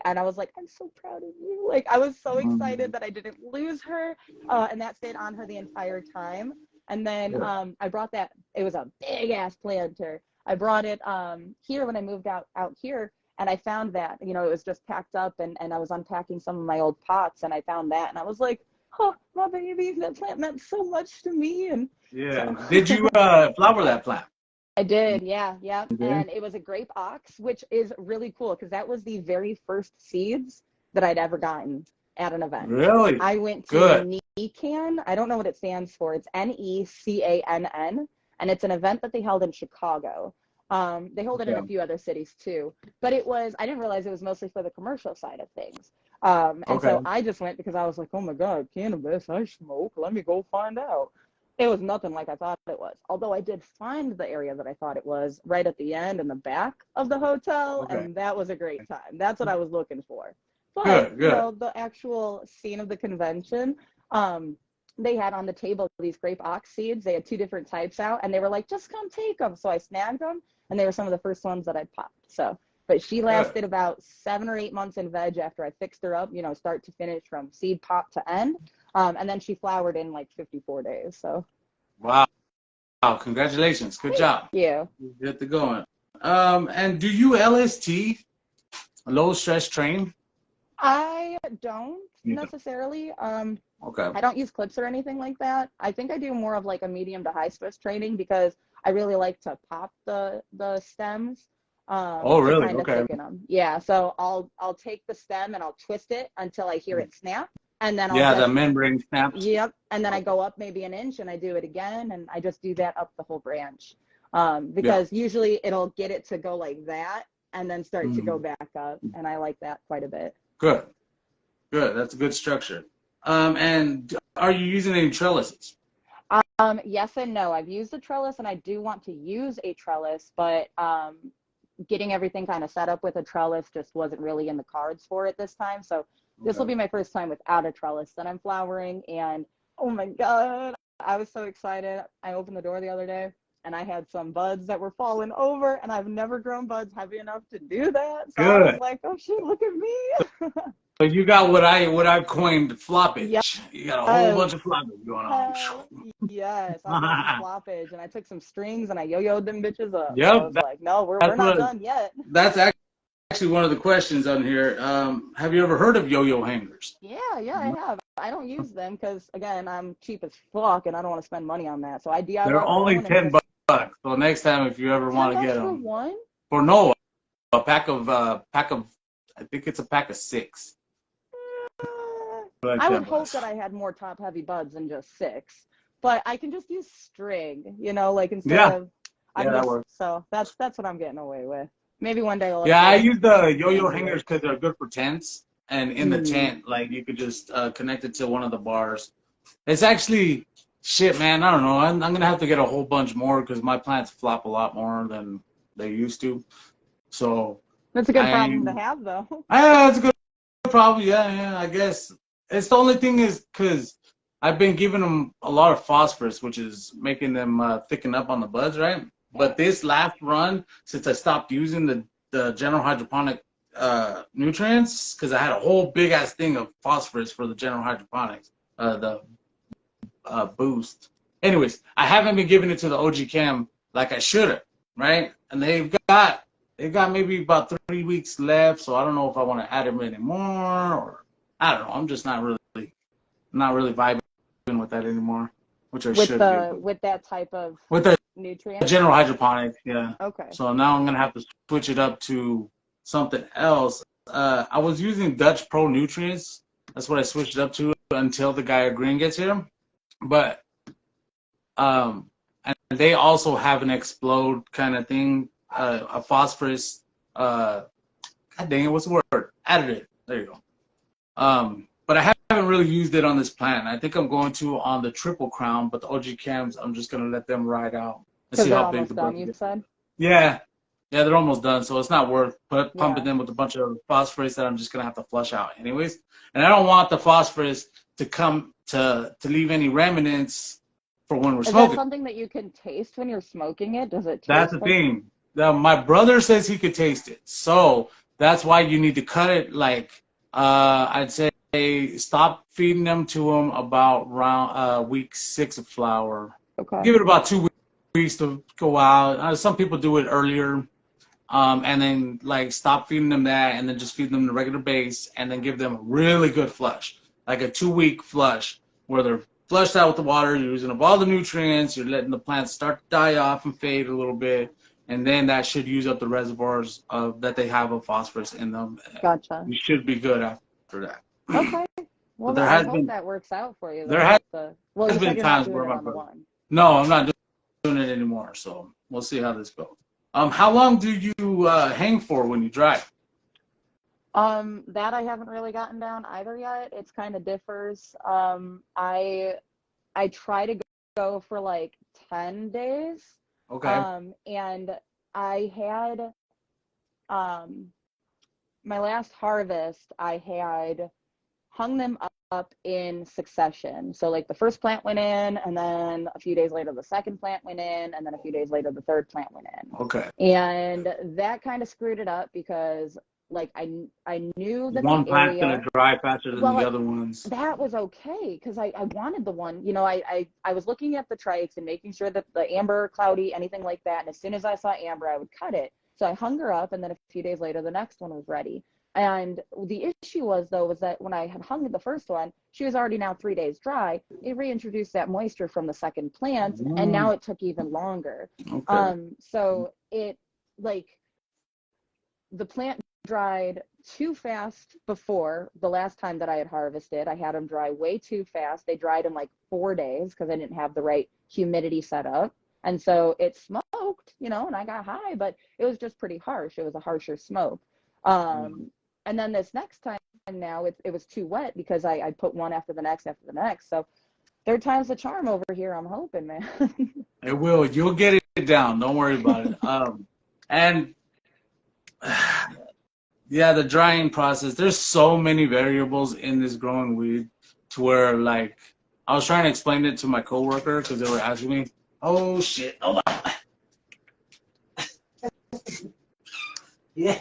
And I was like, I'm so proud of you. Like, I was so excited that I didn't lose her. And that stayed on her the entire time. And then I brought that. It was a big ass planter. I brought it here when I moved out here. And I found that, it was just packed up, and I was unpacking some of my old pots, and I found that, and I was like, oh, my baby, that plant meant so much to me. And Yeah. so Did you flower that plant? I did, yeah. Okay. And it was a grape ox, which is really cool because that was the very first seeds that I'd ever gotten at an event. Really? I went to Good. NECANN. I don't know what it stands for. It's NECANN, and it's an event that they held in Chicago. They hold it in a few other cities too, but I didn't realize it was mostly for the commercial side of things. And so I just went because I was like, oh my God, cannabis, I smoke. Let me go find out. It was nothing like I thought it was. Although I did find the area that I thought it was right at the end in the back of the hotel, and that was a great time. That's what I was looking for. But, Good. the actual scene of the convention, they had on the table these grape ox seeds. They had 2 different types out, and they were like, just come take them. So I snagged them, and they were some of the first ones that I popped. So, but she lasted about 7 or 8 months in veg after I fixed her up, start to finish from seed pop to end. And then she flowered in like 54 days. So. Wow. Congratulations. Good job. Yeah. Get the going. And do you LST, low stress train? I don't necessarily. Okay. I don't use clips or anything like that. I think I do more of like a medium to high stress training because I really like to pop the stems. Oh, really? To kind of Okay. thicken them. Yeah. So I'll take the stem and I'll twist it until I hear it snap. and then I'll Yeah, the just, membrane snaps. yep, and then I go up maybe an inch and I do it again, and I just do that up the whole branch. Yeah. Because usually it'll get it to go like that and then start to go Mm. back up, and I like that quite a bit. Good. Good. That's a good structure. And are you using any trellises? Yes and no. I've used a trellis and I do want to use a trellis, but getting everything kind of set up with a trellis just wasn't really in the cards for it this time. So this will Okay. be my first time without a trellis that I'm flowering. And oh my God, I was so excited. I opened the door the other day and I had some buds that were falling over, and I've never grown buds heavy enough to do that. So I was Good. like, oh shit, look at me. So you got what I coined Yes. floppage. You got a whole bunch of floppage going on. Hell yes. I've got some floppage, and I took some strings and I yo-yoed them bitches up. So I Yep. was like, no, we're That's not what. done yet. That's actually one of the questions on here. Have you ever heard of yo-yo hangers? Yeah, I have. I don't use them because, again, I'm cheap as fuck and I don't want to spend money on that. So I They're DIY my only own and 10 just bucks. So next time, if you ever 10 want to get bucks for them, one? for no, a pack of I think it's a pack of 6. Like I would 10 hope bucks. that I had more top heavy buds than just 6, but I can just use string, like instead Yeah. of, I Yeah, can that just, works. so that's what I'm getting away with. Maybe one day I'll Yeah, I upgrade use the yo-yo fancier. hangers because they're good for tents. And in the tent, like you could just connect it to one of the bars. It's actually shit, man. I don't know. I'm gonna have to get a whole bunch more because my plants flop a lot more than they used to. So That's a good I, problem to have, though. that's a good problem. Yeah, I guess it's the only thing is because I've been giving them a lot of phosphorus, which is making them thicken up on the buds, right? But this last run, since I stopped using the general hydroponic nutrients, because I had a whole big ass thing of phosphorus for the general hydroponics, the boost. Anyways, I haven't been giving it to the OG Chem like I should have, right? And they've got maybe about 3 weeks left, so I don't know if I want to add them anymore, or I don't know. I'm just not really vibing with that anymore, which I should do. With that type of With the nutrient. general hydroponics, yeah. Okay. So now I'm gonna have to switch it up to something else. I was using Dutch Pro Nutrients. That's what I switched it up to until the guy Green gets here. But and they also have an explode kind of thing, a phosphorus. God dang it, what's the word? Additive. There you go. But I haven't really used it on this plant. I think I'm going to on the triple crown, but the OG cams, I'm just gonna let them ride out and Because see they're how big almost the done, buds you get. said? Yeah, they're almost done, so it's not worth pumping Yeah. them with a bunch of phosphorus that I'm just gonna have to flush out anyways. And I don't want the phosphorus to come to leave any remnants for when we're Is that smoking. something that you can taste when you're smoking it? Does it taste That's the like thing. My brother says he could taste it, so that's why you need to cut it. Like I'd say, stop feeding them to them about around week 6 of flower. Okay. Give it about 2 weeks to go out. Some people do it earlier, and then like stop feeding them that, and then just feed them the regular base, and then give them a really good flush, like a 2-week flush where they're flushed out with the water. You're using up all the nutrients. You're letting the plants start to die off and fade a little bit, and then that should use up the reservoirs that they have of phosphorus in them. Gotcha. You should be good after that. Okay. Well, But there I has hope been that works out for you, there though. has Well, you said been you're not times doing where it my on the brother. one. No, I'm not doing it anymore. So we'll see how this goes. How long do you hang for when you drive? That I haven't really gotten down either yet. It's kind of differs. I try to go for like 10 days. Okay. And I had my last harvest, I had hung them up in succession. So like the first plant went in, and then a few days later the second plant went in, and then a few days later the third plant went in. Okay. And that kind of screwed it up because like I knew that One the plant's area, gonna dry faster than the other ones. that was okay because I wanted the one, I was looking at the trikes and making sure that the amber, cloudy, anything like that. And as soon as I saw amber, I would cut it. So I hung her up, and then a few days later, the next one was ready. And the issue was that when I had hung the first one, she was already now 3 days dry. It reintroduced that moisture from the second plant, and now it took even longer. Okay. So it, like, the plant dried too fast before. The last time that I had harvested, I had them dry way too fast. They dried in like 4 days because I didn't have the right humidity set up. And so it smoked, you know, and I got high, but it was just pretty harsh. It was a harsher smoke. And then this next time now, it was too wet because I put one after the next after the next. So third time's the charm over here, I'm hoping, man. It will. You'll get it down. Don't worry about it. And yeah, the drying process, there's so many variables in this growing weed to where, like, I was trying to explain it to my coworker because they were asking me, oh shit, hold on. Yeah.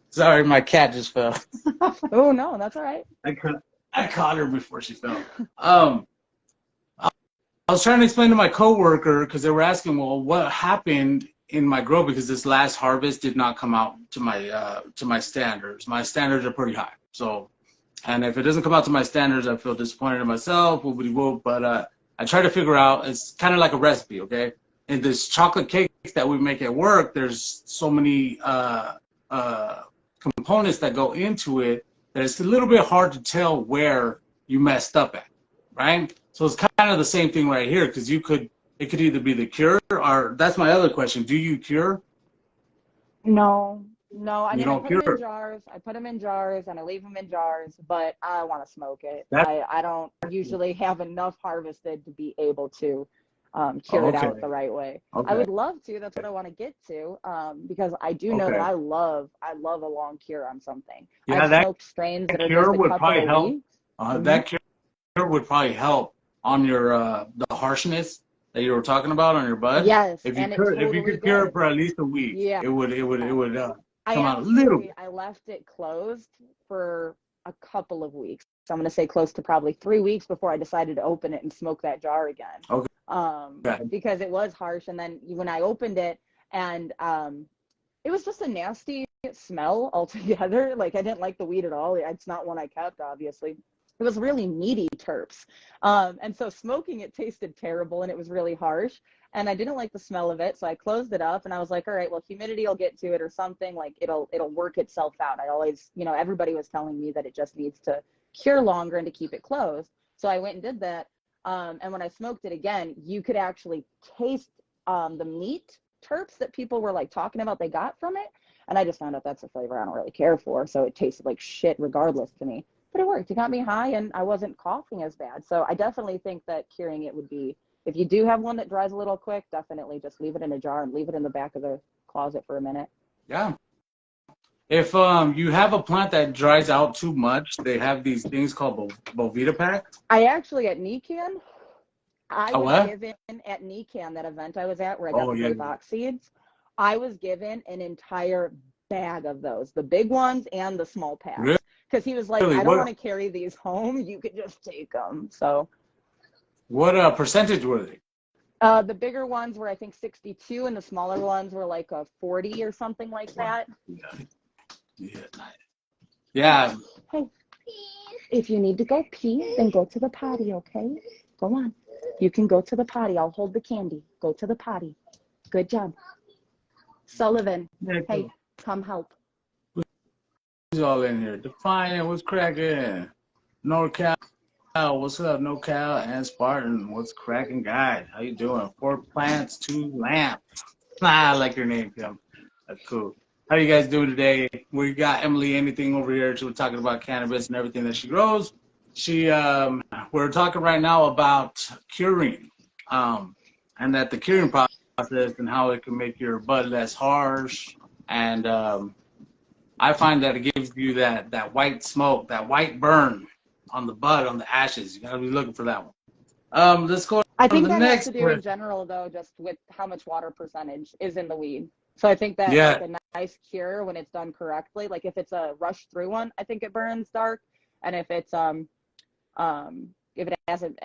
Sorry, my cat just fell. Oh no, that's all right. I caught her before she fell. I was trying to explain to my coworker because they were asking, well, what happened in my grow, because this last harvest did not come out to my standards. My standards are pretty high. So, and if it doesn't come out to my standards, I feel disappointed in myself. But I try to figure out. It's kind of like a recipe, okay? In this chocolate cake that we make at work, there's so many components that go into it that it's a little bit hard to tell where you messed up at, right? So it's kind of the same thing right here, because it could either be the cure, or that's my other question. Do you cure? No. I mean, I put cure. them in jars. I put them in jars and I leave them in jars, but I want to smoke it. I don't usually have enough harvested to be able to cure it out the right way. Okay. I would love to. That's what I want to get to, because I do know that I love a long cure on something. Yeah, I've smoked strains that are just a couple of weeks. That cure would probably help on your the harshness that you were talking about on your bud. Yes, if you could cure it for at least a week, yeah, it would come out a little. I left it closed for a couple of weeks. So I'm going to say close to probably 3 weeks before I decided to open it and smoke that jar again. Okay. Because it was harsh. And then when I opened it, and it was just a nasty smell altogether. Like, I didn't like the weed at all. It's not one I kept, obviously. It was really meaty terps. And so smoking it tasted terrible, and it was really harsh. And I didn't like the smell of it, so I closed it up, and I was like, all right, well, humidity will get to it or something. Like, it'll work itself out. I always, you know, everybody was telling me that it just needs to cure longer and to keep it closed. So I went and did that. And when I smoked it again, you could actually taste the meat terps that people were like talking about they got from it. And I just found out that's a flavor I don't really care for. So it tasted like shit regardless to me. But it worked. It got me high, and I wasn't coughing as bad. So I definitely think that curing it would be, if you do have one that dries a little quick, definitely just leave it in a jar and leave it in the back of the closet for a minute. Yeah. If you have a plant that dries out too much, they have these things called Bovita Pack. I actually, at NECAN, I was given at NECAN, that event I was at where I got the grape ox seeds, I was given an entire bag of those, the big ones and the small packs. Really? Because he was like, I don't want to carry these home. You could just take them. So, what percentage were they? The bigger ones were, I think, 62, and the smaller ones were like a 40 or something like that. Yeah. Hey, if you need to go pee, then go to the potty, okay? Go on. You can go to the potty. I'll hold the candy. Go to the potty. Good job. Sullivan, hey, come help. All in here. Defiant, what's cracking? NorCal, what's up? NorCal and Spartan, what's cracking, guys? How you doing? 4 plants, 2 lamps. I like your name, Kim. That's cool. How you guys doing today? We got Emily Anything over here. She was talking about cannabis and everything that she grows. We're talking right now about curing, and that the curing process and how it can make your bud less harsh, and I find that it gives you that white smoke, that white burn on the bud, on the ashes. You gotta be looking for that one. Let's go. I think that has to do in general, though, just with how much water percentage is in the weed. So I think that like a nice cure, when it's done correctly, like if it's a rush through one, I think it burns dark, and if it's if it hasn't,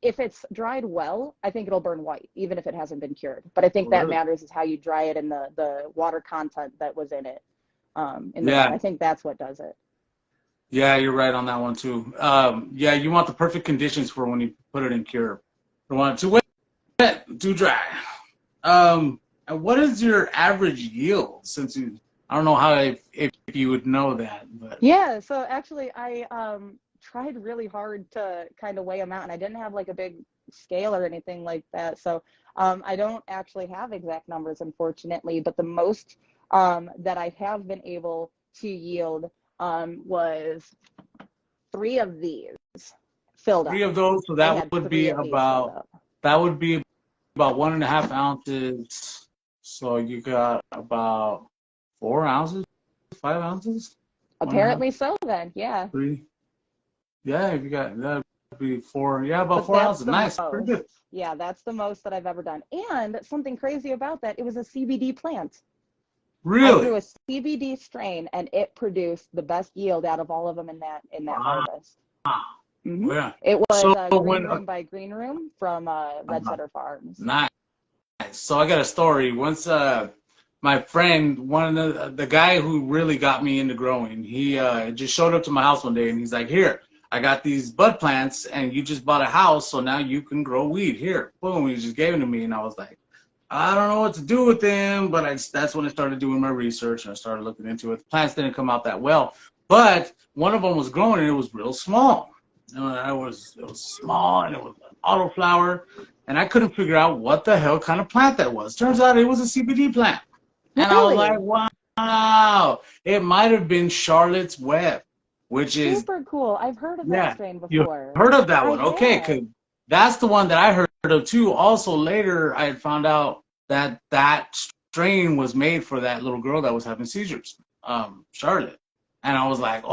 if it's dried well, I think it'll burn white, even if it hasn't been cured. But I think that matters is how you dry it and the water content that was in it. I think that's what does it. Yeah, you're right on that one too. Yeah, you want the perfect conditions for when you put it in cure. You don't want it too wet, too dry. And what is your average yield since you I don't know how if you would know that, but Yeah, so actually I tried really hard to kind of weigh them out, and I didn't have like a big scale or anything like that. So I don't actually have exact numbers, unfortunately, but the most that I have been able to yield was three of these filled up. three of those, so I that had would three be of these filled about up. 1.5 ounces. So you got about 4 ounces, 5 ounces, one and a half, Apparently so then, yeah. 3. Yeah, if you got that'd be 4. Yeah, about But four that's ounces. the Nice, pretty most. good. Yeah, that's the most that I've ever done. And something crazy about that, it was a CBD plant. I grew Really? a CBD strain, and it produced the best yield out of all of them in that Wow. harvest. hmm Yeah. It was So Green when Room by Green Room from Red Setter Farms. nice. So I got a story. Once my friend, one of the guy who really got me into growing, he just showed up to my house one day and he's like, "Here, I got these bud plants and you just bought a house, so now you can grow weed. Here." Boom, he just gave them to me and I was like, I don't know what to do with them, but that's when I started doing my research and I started looking into it. The plants didn't come out that well, but one of them was growing and it was real small. It was small and it was an autoflower, and I couldn't figure out what the hell kind of plant that was. Turns out it was a CBD plant, and I was like, Really? wow, it might have been Charlotte's Web, which is Super cool. I've heard of that yeah, strain you before. heard of that I one? Okay, have. because that's the one that I heard of too. Also, later I had found out that that strain was made for that little girl that was having seizures, Charlotte. And I was like,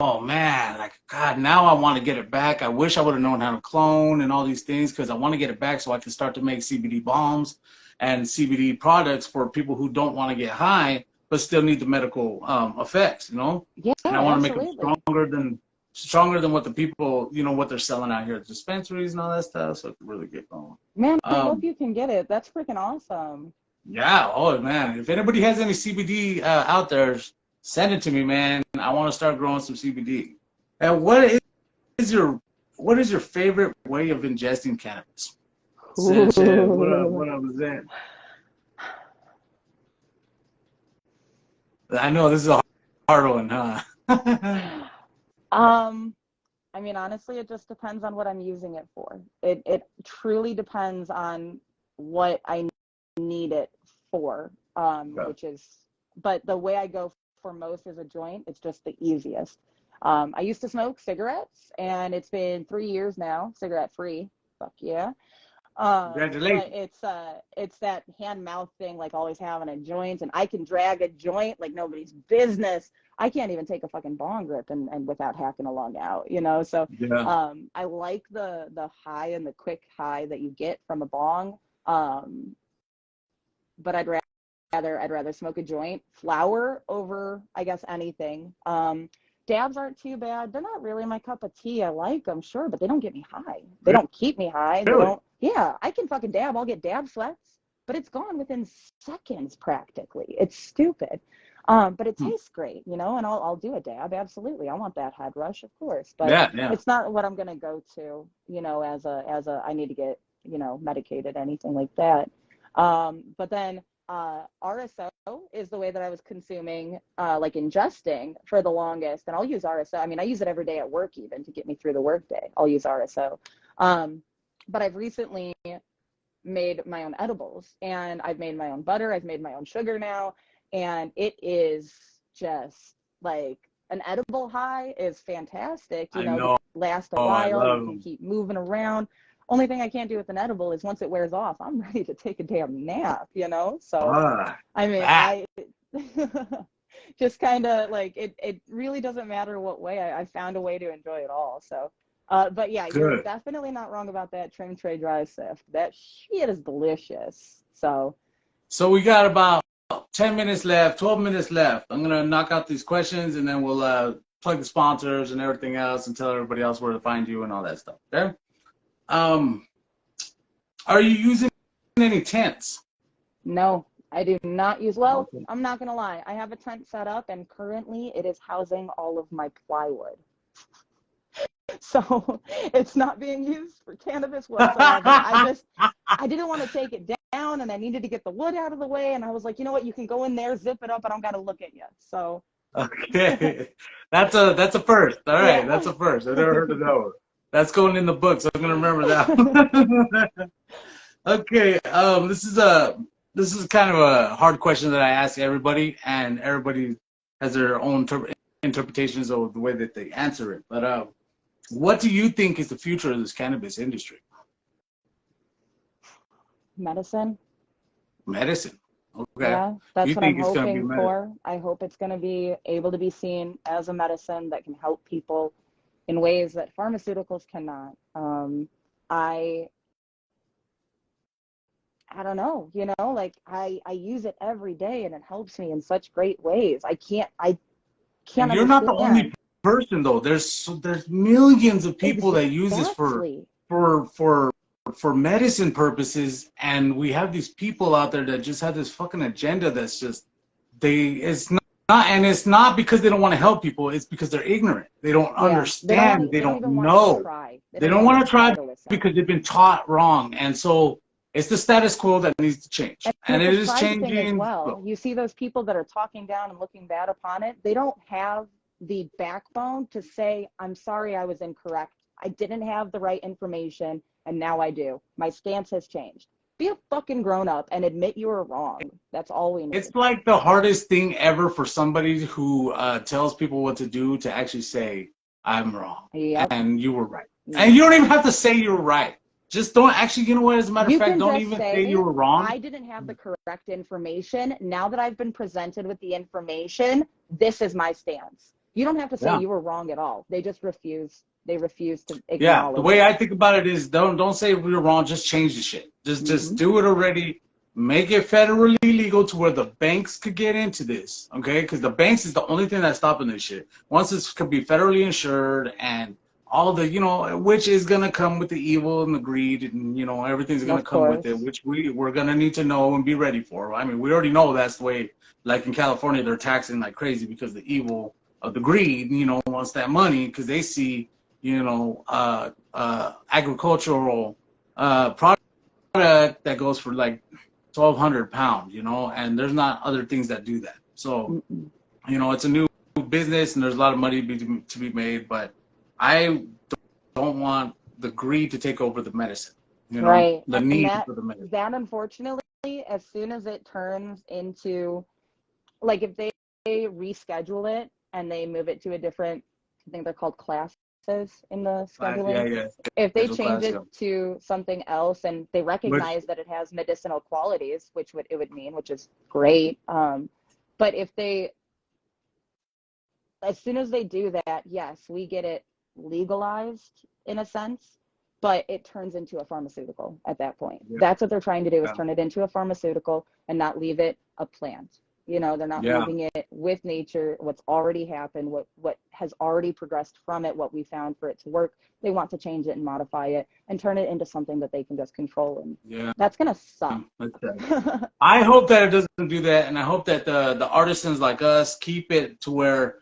oh man, like God, now I want to get it back. I wish I would have known how to clone and all these things because I want to get it back so I can start to make CBD bombs and CBD products for people who don't want to get high but still need the medical effects, you know. Yeah, And I want to make them absolutely. stronger than what the people, what they're selling out here at dispensaries and all that stuff, so it can really get going. Man, I hope Um, you can get it. That's freaking awesome. yeah, oh man, if anybody has any CBD out there, send it to me, man. I want to start growing some CBD. And is your what is your favorite way of ingesting cannabis? Since Ooh. what I was in, I know this is a hard one, huh? Um, I mean, honestly, it just depends on what I'm using it for. It truly depends on what I need it for. Which is, but the way I go for most is a joint. It's just the easiest. I used to smoke cigarettes, and it's been 3 years now, cigarette free. Fuck yeah. But Congratulations. it's that hand mouth thing, like always having a joint, and I can drag a joint like nobody's business. I can't even take a fucking bong rip and without hacking a lung out, you know. So Yeah. I like the high and the quick high that you get from a bong. But I'd rather smoke a joint, flower over, I guess, anything. Dabs aren't too bad. They're not really my cup of tea. I like them, sure, but they don't get me high. They don't keep me high. They Really? don't. Yeah, I can fucking dab. I'll get dab sweats, but it's gone within seconds practically. It's stupid. But it Hmm. tastes great, and I'll do a dab. Absolutely. I want that head rush, of course, but Yeah, yeah. it's not what I'm going to go to, as a I need to get, medicated, anything like that. But then RSO is the way that I was consuming, like ingesting for the longest. And I'll use RSO. I mean, I use it every day at work, even to get me through the workday. I'll use RSO. But I've recently made my own edibles, and I've made my own butter. I've made my own sugar now. And it is just like an edible high is fantastic. I They know. last a Oh, I while. You love can them. keep moving around. Only thing I can't do with an edible is once it wears off, I'm ready to take a damn nap. So, Ah, I mean, that. I just kind of like it really doesn't matter what way. I found a way to enjoy it all. So, but yeah, you're Good. definitely not wrong about that trim tray dry sift. That shit is delicious. So, So we got about 10 minutes left, 12 minutes left. I'm going to knock out these questions and then we'll plug the sponsors and everything else and tell everybody else where to find you and all that stuff. Okay? Um, are you using any tents? no, I do not use, well, Okay. I'm not going to lie. I have a tent set up, and currently it is housing all of my plywood. So it's not being used for cannabis whatsoever. I didn't want to take it down down and I needed to get the wood out of the way. And I was like, you know what? You can go in there, zip it up. I don't got to look at you. So. Okay. That's a first. All right. Yeah. That's a first. I never heard of that one. That's going in the books. I'm going to remember that one. Okay. This is kind of a hard question that I ask everybody, and everybody has their own interpretations of the way that they answer it. But what do you think is the future of this cannabis industry? Medicine. Medicine. Okay. Yeah, that's You what I'm think it's going to be hoping medicine? for. I hope it's going to be able to be seen as a medicine that can help people in ways that pharmaceuticals cannot. I don't know, you know, like I use it every day and it helps me in such great ways. I can't And you're not the only understand. person though. There's millions of people that use this Exactly. for medicine purposes, and we have these people out there that just have this fucking agenda that's just it's not and it's not because they don't want to help people, it's because they're ignorant. They don't understand, they don't even want know. to try. They don't want to try to listen. because they've been taught wrong. And so it's the status quo that needs to change. And it is changing as well. You see those people that are talking down and looking bad upon it, they don't have the backbone to say, I'm sorry, I was incorrect. I didn't have the right information, and now I do. My stance has changed. Be a fucking grown up and admit you were wrong. That's all we need. It's like the hardest thing ever for somebody who tells people what to do to actually say, I'm wrong. Yep. And you were right. Yep. And you don't even have to say you were right. Just don't actually, you know what, as a matter of fact, don't even say you were wrong. I didn't have the correct information. Now that I've been presented with the information, this is my stance. You don't have to say you were wrong at all. They just refuse. They refuse to acknowledge. Yeah, the way I think about it is don't say we were wrong, just change the shit. Just do it already. Make it federally legal to where the banks could get into this, okay? Because the banks is the only thing that's stopping this shit. Once this could be federally insured and all the, you know, which is going to come with the evil and the greed and, you know, everything's going to come with it, which we're going to need to know and be ready for. I mean, we already know that's the way, like in California, they're taxing like crazy because the evil of the greed, you know, wants that money because they see, you know, agricultural product that goes for like 1,200 pounds, you know, and there's not other things that do that. So, you know, it's a new business and there's a lot of money to be made, but I don't want the greed to take over the medicine, you know, the need for the medicine. That unfortunately, as soon as it turns into, like if they reschedule it and they move it to a different, I think they're called classes in the scheduling. If they change it to something else and they recognize that it has medicinal qualities, which it would mean, which is great. But if they, as soon as they do that, yes, we get it legalized in a sense, but it turns into a pharmaceutical at that point. That's what they're trying to do, is turn it into a pharmaceutical and not leave it a plant. You know, they're not leaving it with nature, what's already happened, what has already progressed from it, what we found for it to work. They want to change it and modify it and turn it into something that they can just control. And that's going to suck. I hope that it doesn't do that. And I hope that the artisans like us keep it to where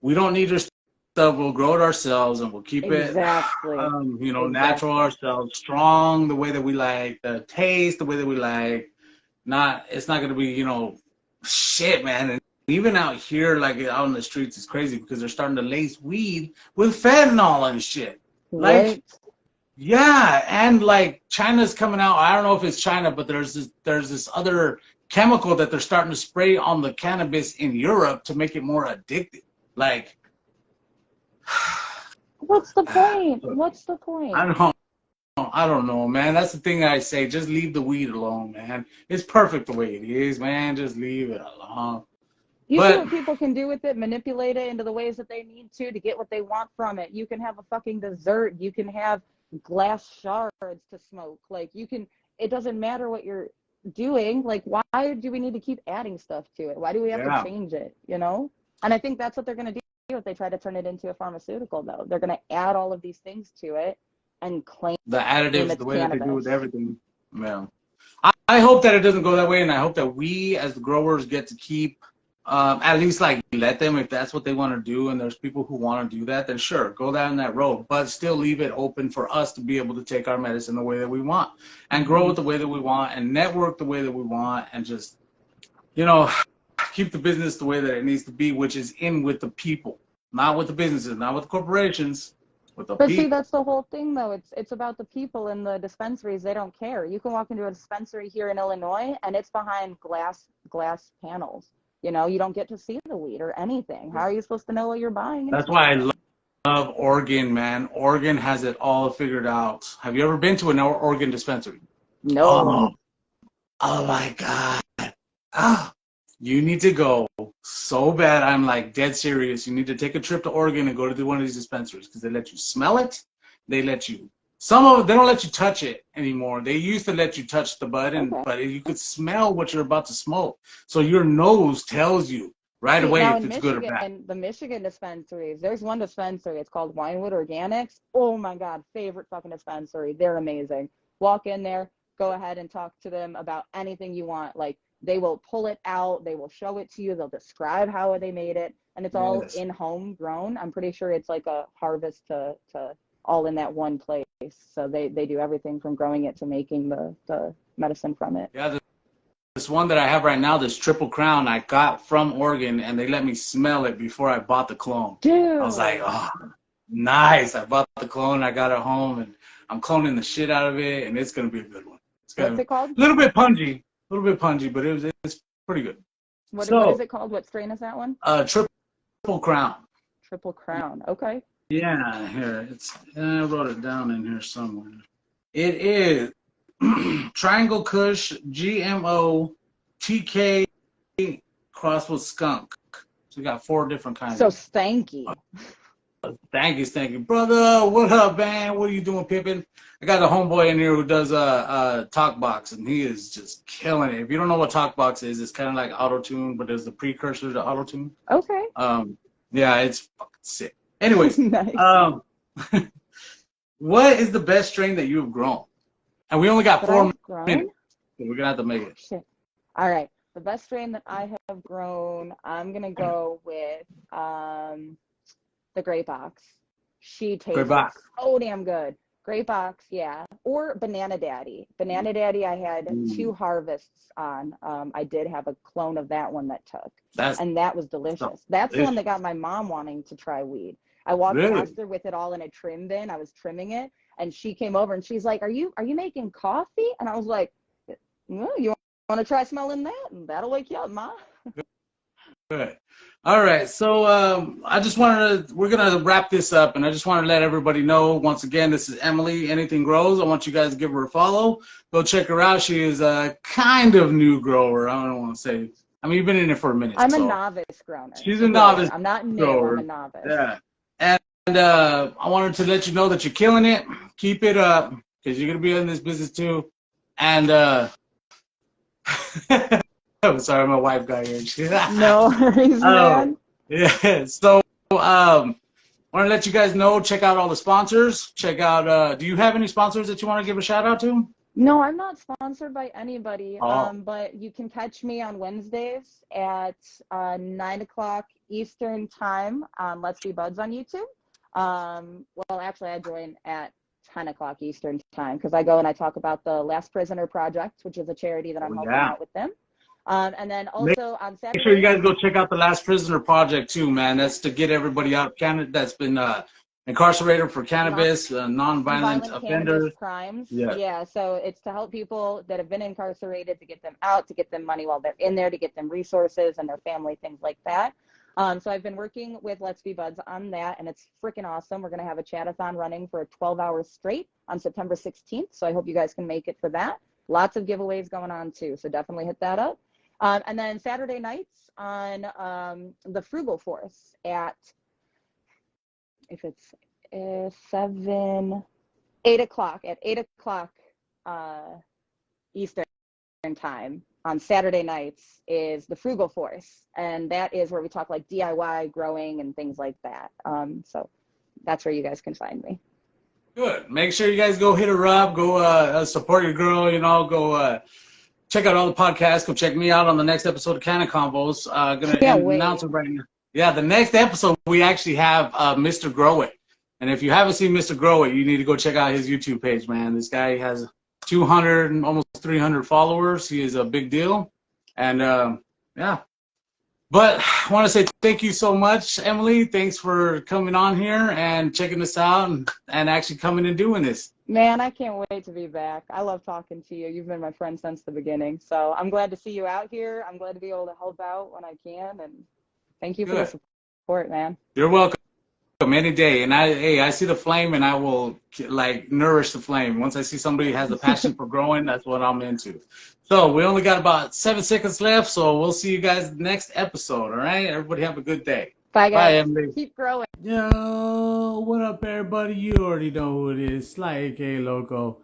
we don't need your stuff. We'll grow it ourselves and we'll keep it, you know, natural ourselves, strong the way that we like, the taste the way that we like. It's not going to be, you know, shit, man. And even out here, like out in the streets, it's crazy because they're starting to lace weed with fentanyl and shit. Like, yeah, and like China's coming out. I don't know if it's China, but there's this other chemical that they're starting to spray on the cannabis in Europe to make it more addictive. Like, what's the point? What's the point? I don't know, man. That's the thing I say. Just leave the weed alone, man. It's perfect the way it is, man. Just leave it alone. You see what people can do with it, manipulate it into the ways that they need to get what they want from it. You can have a fucking dessert. You can have glass shards to smoke. Like, you can, it doesn't matter what you're doing. Like, why do we need to keep adding stuff to it? Why do we have to change it, you know? And I think that's what they're going to do if they try to turn it into a pharmaceutical, though. They're going to add all of these things to it and claim the additives, the way that they do with everything. Yeah. I hope that it doesn't go that way, and I hope that we as the growers get to keep at least like let them, if that's what they want to do, and there's people who want to do that, then sure, go down that road, but still leave it open for us to be able to take our medicine the way that we want and grow it the way that we want and network the way that we want and just, you know, keep the business the way that it needs to be, which is in with the people, not with the businesses, not with the corporations, with the But people. see, that's the whole thing, though. It's about the people in the dispensaries. They don't care. You can walk into a dispensary here in Illinois, and it's behind glass panels. You know, you don't get to see the weed or anything. How are you supposed to know what you're buying? That's why I love Oregon, man. Oregon has it all figured out. Have you ever been to an Oregon dispensary? No. Oh my God. Ah, you need to go so bad. I'm like dead serious. You need to take a trip to Oregon and go to one of these dispensaries because they let you smell it. They let you, some of it, they don't let you touch it anymore. They used to let you touch the bud, but you could smell what you're about to smoke. So your nose tells you right away now if it's good or bad. The Michigan dispensaries, there's one dispensary. It's called Winewood Organics. Oh my God, favorite fucking dispensary. They're amazing. Walk in there, go ahead and talk to them about anything you want. Like, they will pull it out, they will show it to you, they'll describe how they made it, and it's all in home grown. I'm pretty sure it's like a harvest to all in that one place. So they do everything from growing it to making the medicine from it. Yeah, this one that I have right now, this Triple Crown, I got from Oregon, and they let me smell it before I bought the clone. Dude. I was like, oh, nice. I bought the clone, I got it home, and I'm cloning the shit out of it, and it's going to be a good one. What's it called? A little bit pungy, but it's pretty good. What is it called? What strain is that one? Triple Crown. Triple Crown. Okay. Yeah, here I wrote it down in here somewhere. It is Triangle Kush GMO TK crossed with skunk. So we got 4 different kinds. So stanky. Thank you, brother. What up, man? What are you doing, Pippin? I got a homeboy in here who does TalkBox, and he is just killing it. If you don't know what TalkBox is, it's kind of like auto-tune, but there's the precursor to auto-tune. Okay. Yeah, it's fucking sick. Anyways, nice. What is the best strain that you have grown? And we only got 4 minutes, so we're gonna have to make it. Shit. All right. The best strain that I have grown, I'm gonna go with the Great Box. She tastes so damn good. Great Box, yeah. Or Banana Daddy. Banana Daddy, I had 2 harvests on. I did have a clone of that one that took. And that was delicious. That's the one that got my mom wanting to try weed. I walked past her with it all in a trim bin. I was trimming it, and she came over and she's like, "Are you making coffee?" And I was like, "Well, you want to try smelling that? And that'll wake you up, Ma." Good. All right, so we're gonna wrap this up, and I just want to let everybody know once again, this is Emily, Anything Grows. I want you guys to give her a follow. Go check her out. She is a kind of new grower. I don't want to say. I mean, you've been in it for a minute. I'm a novice grower. She's a novice. I'm not new. I'm a novice. Yeah, and I wanted to let you know that you're killing it. Keep it up, because you're gonna be in this business too. And I'm sorry, my wife got here. No worries, man. Yeah, so I want to let you guys know, check out all the sponsors. Check out, do you have any sponsors that you want to give a shout out to? No, I'm not sponsored by anybody, but you can catch me on Wednesdays at 9 o'clock Eastern time on Let's Be Buds on YouTube. Well, actually, I join at 10 o'clock Eastern time because I go and I talk about the Last Prisoner Project, which is a charity that I'm helping out with them. And then also on Saturday. Make sure you guys go check out the Last Prisoner Project too, man. That's to get everybody out of Canada that's been incarcerated for cannabis, non-violent offenders. Crimes. Yeah, so it's to help people that have been incarcerated, to get them out, to get them money while they're in there, to get them resources and their family, things like that. So I've been working with Let's Be Buds on that, and it's freaking awesome. We're going to have a chat-a-thon running for 12 hours straight on September 16th, so I hope you guys can make it for that. Lots of giveaways going on too, so definitely hit that up. And then Saturday nights on the Frugal Force at, if it's 8 o'clock, at 8 o'clock Eastern time on Saturday nights is the Frugal Force. And that is where we talk like DIY growing and things like that. So that's where you guys can find me. Good. Make sure you guys go hit her up. Go support your girl, you know, go check out all the podcasts. Come check me out on the next episode of CannaConvos. Gonna Can't announce wait. it right now. Yeah, the next episode we actually have Mr. Grow It. And if you haven't seen Mr. Grow It, you need to go check out his YouTube page, man. This guy has 200 and almost 300 followers. He is a big deal. And yeah. But I want to say thank you so much, Emily. Thanks for coming on here and checking us out and actually coming and doing this. Man, I can't wait to be back. I love talking to you. You've been my friend since the beginning. So I'm glad to see you out here. I'm glad to be able to help out when I can. And thank you for the support, man. You're welcome. Any day. And I see the flame and I will like nourish the flame. Once I see somebody has a passion for growing, that's what I'm into. So we only got about 7 seconds left, so we'll see you guys next episode. All right, everybody have a good day. Bye, guys. Bye, Emily. Keep growing. Yo, what up, everybody? You already know who it is. Sly, aka Loco.